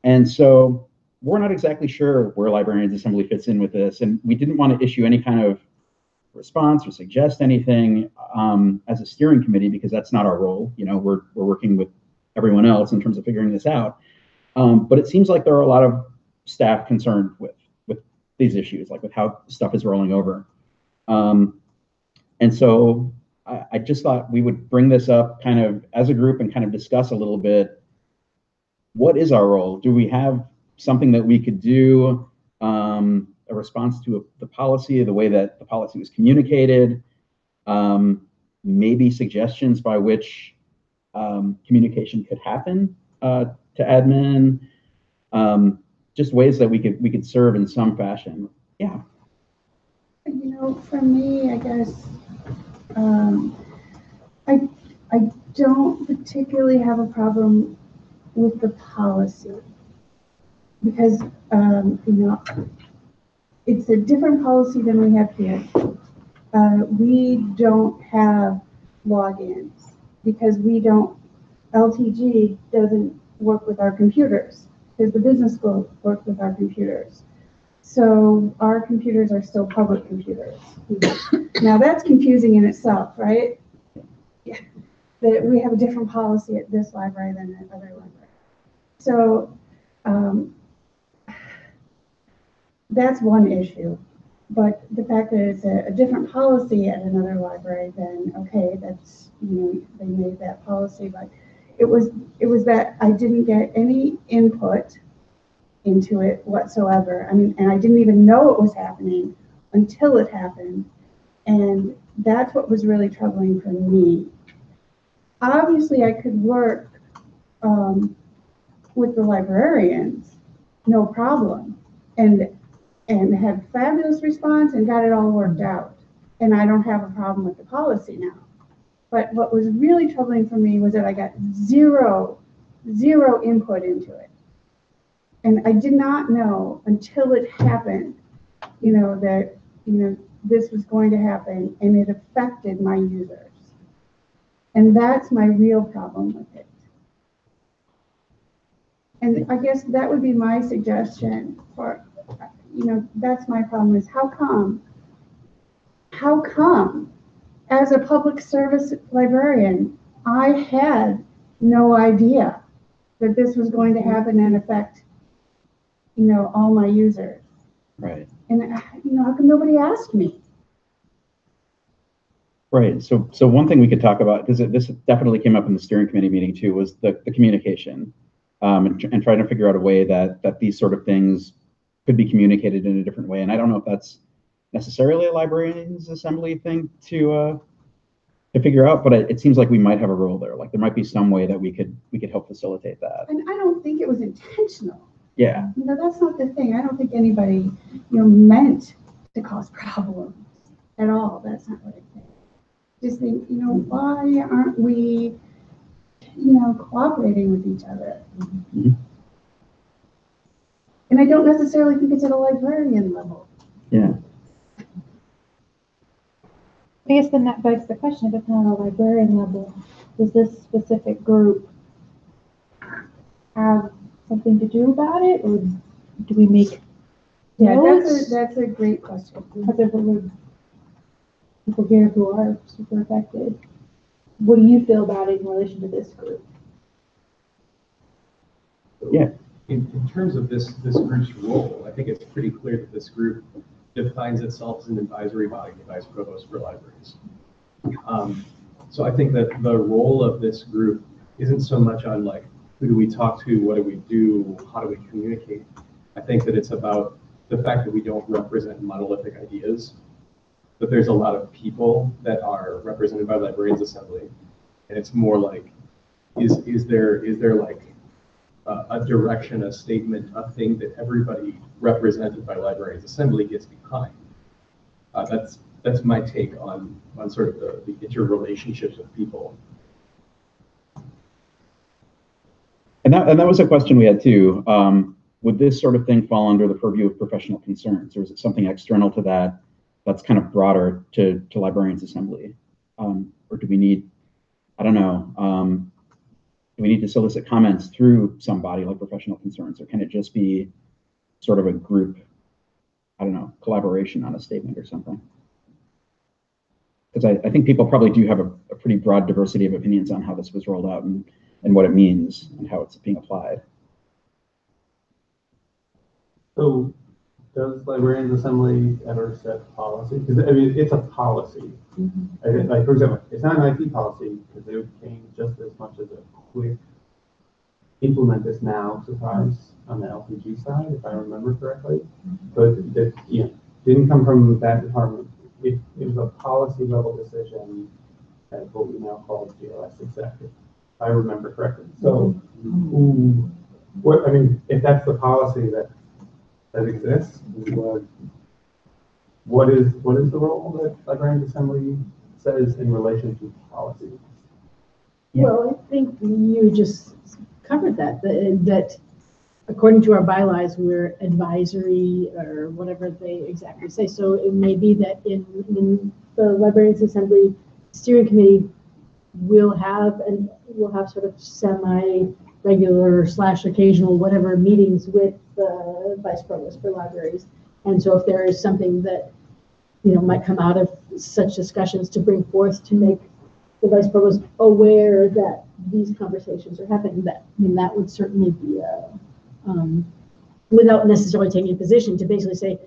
Speaker 3: And so we're not exactly sure where Librarians Assembly fits in with this, and we didn't want to issue any kind of response or suggest anything as a steering committee, because that's not our role. You know, we're working with everyone else in terms of figuring this out. But it seems like there are a lot of staff concerned with these issues, like with how stuff is rolling over. And so I just thought we would bring this up kind of as a group and kind of discuss a little bit, what is our role? Do we have something that we could do, a response to the policy, the way that the policy was communicated, maybe suggestions by which communication could happen to admin, just ways that we could serve in some fashion. Yeah.
Speaker 4: You know, for me, I guess, I don't particularly have a problem with the policy because, you know, it's a different policy than we have here. We don't have logins because LTG doesn't work with our computers because the business school works with our computers. So our computers are still public computers. Now that's confusing in itself, right? Yeah. That we have a different policy at this library than at other libraries. So that's one issue. But the fact that it's a different policy at another library, then okay, that's, you know, they made that policy. But it was that I didn't get any input into it whatsoever. I mean, and I didn't even know it was happening until it happened. And that's what was really troubling for me. Obviously, I could work with the librarians, no problem, and had fabulous response and got it all worked out. And I don't have a problem with the policy now. But what was really troubling for me was that I got zero input into it. And I did not know until it happened, you know, that, you know, this was going to happen and it affected my users. And that's my real problem with it. And I guess that would be my suggestion for, you know, that's my problem is how come as a public service librarian, I had no idea that this was going to happen and affect, you know, all my users.
Speaker 3: Right.
Speaker 4: And, you know, how come nobody asked me?
Speaker 3: Right. So one thing we could talk about, because this definitely came up in the steering committee meeting too, was the communication, and trying to figure out a way that these sort of things could be communicated in a different way. And I don't know if that's necessarily a librarians assembly thing to figure out, but it seems like we might have a role there. Like there might be some way that we could help facilitate that.
Speaker 4: And I don't think it was intentional.
Speaker 3: Yeah.
Speaker 4: You know, that's not the thing. I don't think anybody, you know, meant to cause problems at all. That's not what I think. Just think, you know, why aren't we, you know, cooperating with each other?
Speaker 3: Mm-hmm.
Speaker 4: And I don't necessarily think it's at a librarian level.
Speaker 3: Yeah.
Speaker 13: I guess then that begs the question, if it's not a librarian level, does this specific group have something to do about it, or do we make notes?
Speaker 4: That's a great question.
Speaker 13: Because there's people here who are super affected. What do you feel about it in relation to this group?
Speaker 3: Yeah.
Speaker 14: In terms of this group's role, I think it's pretty clear that this group defines itself as an advisory body, the vice provost for libraries. So I think that the role of this group isn't so much on like, who do we talk to, what do we do, how do we communicate? I think that it's about the fact that we don't represent monolithic ideas, but there's a lot of people that are represented by Librarians Assembly, and it's more like, is there like a direction, a statement, a thing that everybody represented by Librarians Assembly gets behind? That's my take on sort of the interrelationships of people.
Speaker 3: And that was a question we had too. Would this sort of thing fall under the purview of professional concerns, or is it something external to that that's kind of broader to Librarians Assembly? Or do we need, I don't know, do we need to solicit comments through some body like professional concerns, or can it just be sort of a group, I don't know, collaboration on a statement or something? because I think people probably do have a pretty broad diversity of opinions on how this was rolled out and what it means and how it's being applied.
Speaker 6: So does Librarians Assembly ever set policy? Because I mean, it's a policy. Like, for example, it's not an IT policy because it came just as much as a quick implement this now surprise on the LPG side, if I remember correctly. But that, you know, didn't come from that department. It was a policy level decision at what we now call GLS executive, if I remember correctly. So, what I mean, if that's the policy that exists, what is the role that Librarians Assembly says in relation to policy?
Speaker 1: Well, I think you just covered that according to our bylaws, we're advisory or whatever they exactly say. So it may be that in the Librarians Assembly Steering Committee, we'll have sort of semi-regular / occasional whatever meetings with the Vice Provost for libraries. And so if there is something that, you know, might come out of such discussions to bring forth to make the Vice Provost aware that these conversations are happening, that would certainly be without necessarily taking a position, to basically say,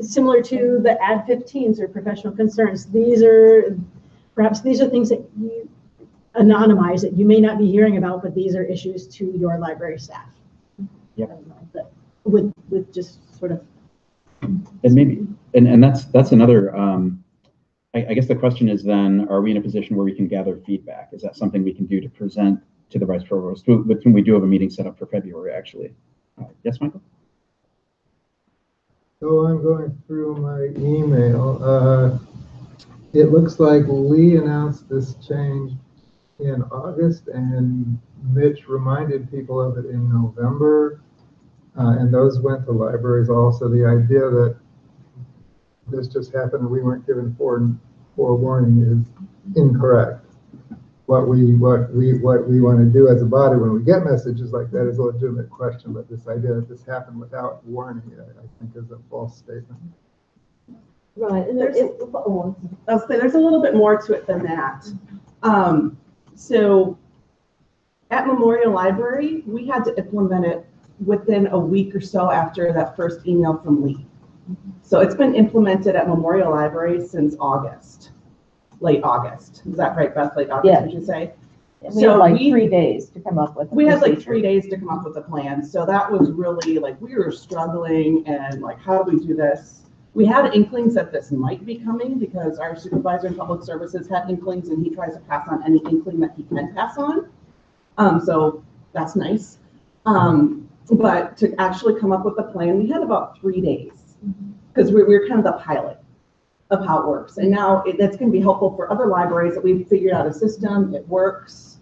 Speaker 1: similar to the Ad 15s or professional concerns, these are things that you anonymize that you may not be hearing about, but these are issues to your library staff.
Speaker 3: Yep.
Speaker 1: I don't know, but with just sort of.
Speaker 3: And maybe, and that's another, I guess the question is then, are we in a position where we can gather feedback? Is that something we can do to present to the Vice Provost, with whom we do have a meeting set up for February, actually? Yes, Michael?
Speaker 15: So I'm going through my email. It looks like Lee announced this change in August, and Mitch reminded people of it in November, and those went to libraries also. The idea that this just happened and we weren't given forewarning is incorrect. What we want to do as a body when we get messages like that is a legitimate question, but this idea that this happened without warning, I think, is a false statement.
Speaker 11: Right, and
Speaker 8: I'll say there's a little bit more to it than that. So at Memorial Library, we had to implement it within a week or so after that first email from Lee. So it's been implemented at Memorial Library since August, late August. Is that right, Beth? Late August,
Speaker 2: Yeah.
Speaker 8: would you say?
Speaker 2: We had like 3 days to come up with.
Speaker 8: We had like 3 days to come up with a plan. So that was really like, we were struggling and like, how do we do this? We had inklings that this might be coming because our supervisor in public services had inklings, and he tries to pass on any inkling that he can pass on. So that's nice. But to actually come up with a plan, we had about 3 days because we were kind of the pilot of how it works. And now that's going to be helpful for other libraries that we've figured out a system, it works.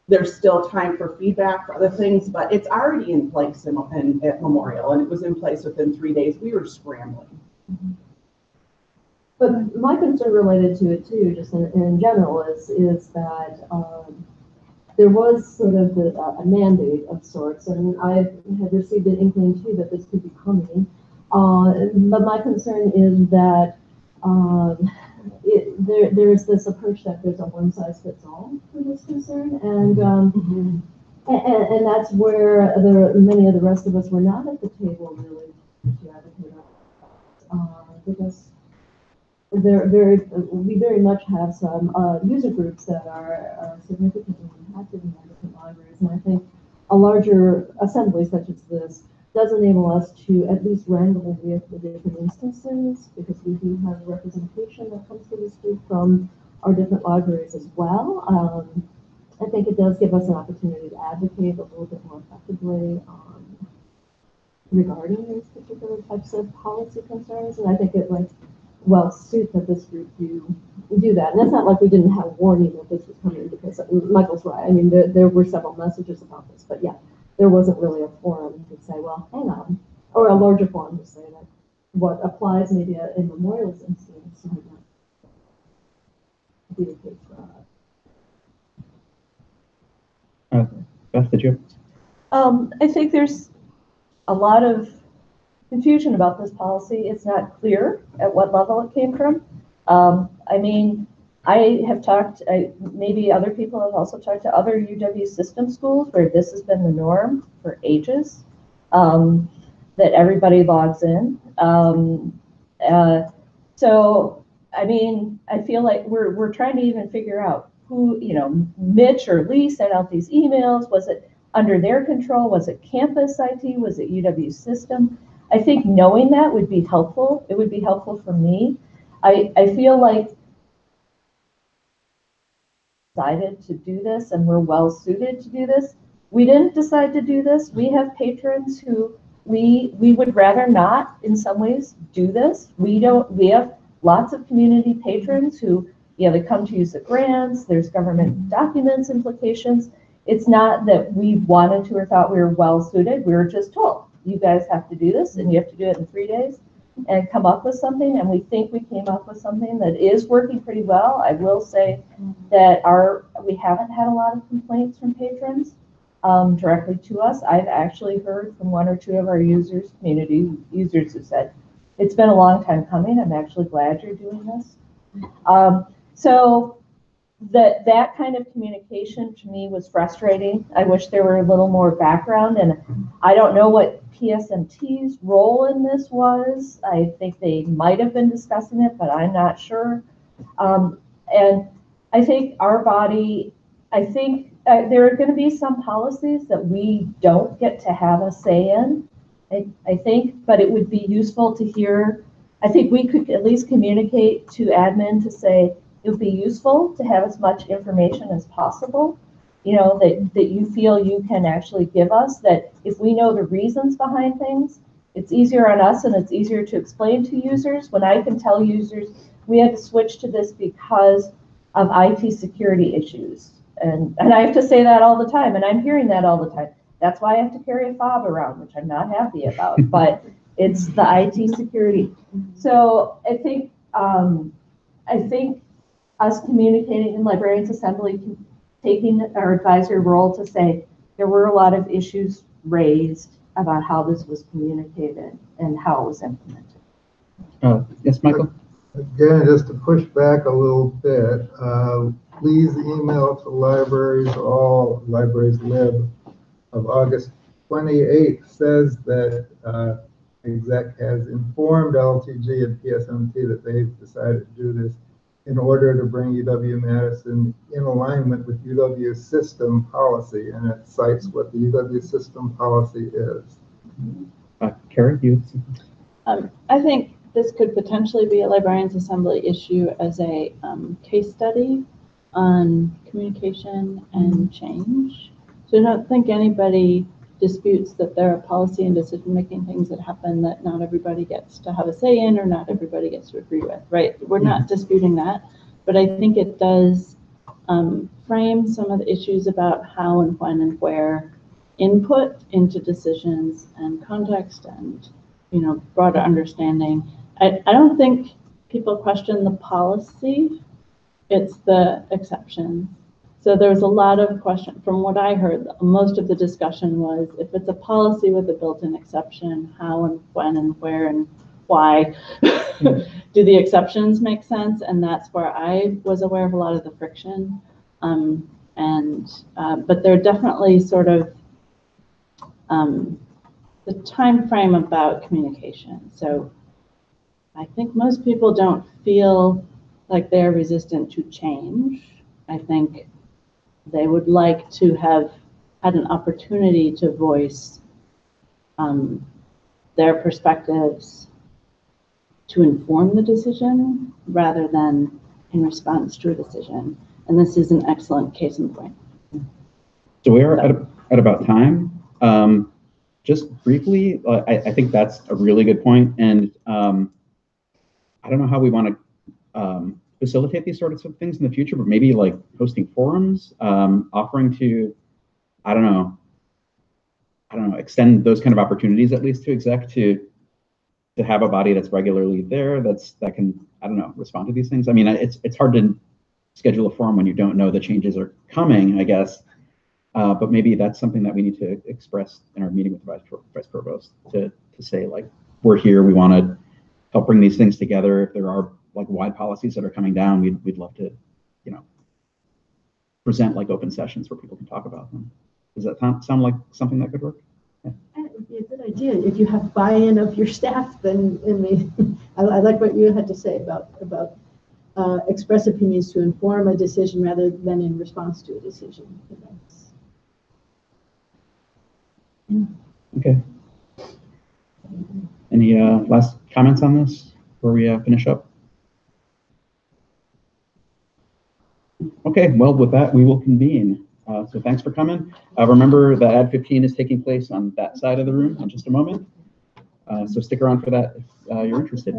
Speaker 8: There's still time for feedback for other things, but it's already in place at Memorial, and it was in place within 3 days. We were scrambling.
Speaker 11: But my concern related to it too, just in general, is that there was sort of a mandate of sorts, and I had received an inkling too that this could be coming. But my concern is that there's this approach that there's a one-size-fits-all for this concern, and that's where many of the rest of us were not at the table really to advocate because we very much have some user groups that are significantly impacted in different libraries, and I think a larger assembly such as this does enable us to at least wrangle with the different instances, because we do have representation that comes to this group from our different libraries as well. I think it does give us an opportunity to advocate a little bit more effectively regarding these particular types of policy concerns, and I think it well suit that this group do that. And that's not like we didn't have warning that this was coming, because Michael's right. I mean, there were several messages about this, but yeah, there wasn't really a forum to say, well, hang on, or a larger forum to say that what applies maybe in Memorial's instance might not be the case for us.
Speaker 3: Beth, did you?
Speaker 2: I think there's a lot of confusion about this policy. It's not clear at what level it came from. I mean, I have talked, maybe other people have also talked to other UW system schools where this has been the norm for ages, that everybody logs in. So, I mean, I feel like we're trying to even figure out who, you know, Mitch or Lee sent out these emails. Was it under their control? Was it campus IT? Was it UW system? I think knowing that would be helpful. It would be helpful for me. I feel like decided to do this and we're well suited to do this. We didn't decide to do this. We have patrons who we would rather not in some ways do this. We have lots of community patrons who, they come to use the grants, there's government documents implications. It's not that we wanted to or thought we were well suited. We were just told, you guys have to do this and you have to do it in 3 days and come up with something. And we think we came up with something that is working pretty well. I will say that we haven't had a lot of complaints from patrons directly to us. I've actually heard from 1 or 2 of our community users who said, it's been a long time coming. I'm actually glad you're doing this. So that kind of communication to me was frustrating. I wish there were a little more background, and I don't know what PSMT's role in this was. I think they might have been discussing it, but I'm not sure. And I think our body, there are going to be some policies that we don't get to have a say in, I think, but it would be useful to hear. I think we could at least communicate to admin to say, it would be useful to have as much information as possible, that you feel you can actually give us, that if we know the reasons behind things, it's easier on us and it's easier to explain to users. When I can tell users, we had to switch to this because of IT security issues. And I have to say that all the time, and I'm hearing that all the time. That's why I have to carry a fob around, which I'm not happy about, but it's the IT security. So I think us communicating in Librarians Assembly, taking our advisory role to say there were a lot of issues raised about how this was communicated and how it was implemented.
Speaker 3: Yes, Michael?
Speaker 15: Again, just to push back a little bit, Lee's email to all libraries lib of August 28th says that exec has informed LTG and PSMT that they've decided to do this in order to bring UW-Madison in alignment with UW's system policy, and it cites what the UW system policy is.
Speaker 3: Carrie, you?
Speaker 11: I think this could potentially be a Librarians Assembly issue as a case study on communication and change. So I don't think anybody disputes that there are policy and decision-making things that happen that not everybody gets to have a say in or not everybody gets to agree with, right? We're not disputing that, but I think it does frame some of the issues about how and when and where input into decisions and context and, broader understanding. I don't think people question the policy, it's the exceptions. So there was a lot of question. From what I heard, most of the discussion was, if it's a policy with a built-in exception, how and when and where and why do the exceptions make sense? And that's where I was aware of a lot of the friction. But they're definitely sort of the time frame about communication. So I think most people don't feel like they're resistant to change. I think they would like to have had an opportunity to voice their perspectives to inform the decision rather than in response to a decision. And this is an excellent case in point.
Speaker 3: So we are at about time. Just briefly, I think that's a really good point. And I don't know how we want to facilitate these sorts of things in the future, but maybe like hosting forums, offering to, I don't know, extend those kind of opportunities at least to exec to have a body that's regularly there that can, I don't know, respond to these things. I mean, it's hard to schedule a forum when you don't know the changes are coming, I guess. But maybe that's something that we need to express in our meeting with the vice provost to say, like, we're here, we want to help bring these things together. If there are like wide policies that are coming down, we'd love to, you know, present like open sessions where people can talk about them. Does that sound like something that could work? Yeah.
Speaker 1: It would be a good idea. If you have buy-in of your staff, then I like what you had to say about express opinions to inform a decision rather than in response to a decision. Yeah.
Speaker 3: Okay. Any last comments on this before we finish up? Okay, well, with that, we will convene. So thanks for coming. Remember that Ad 15 is taking place on that side of the room in just a moment. So stick around for that if you're interested.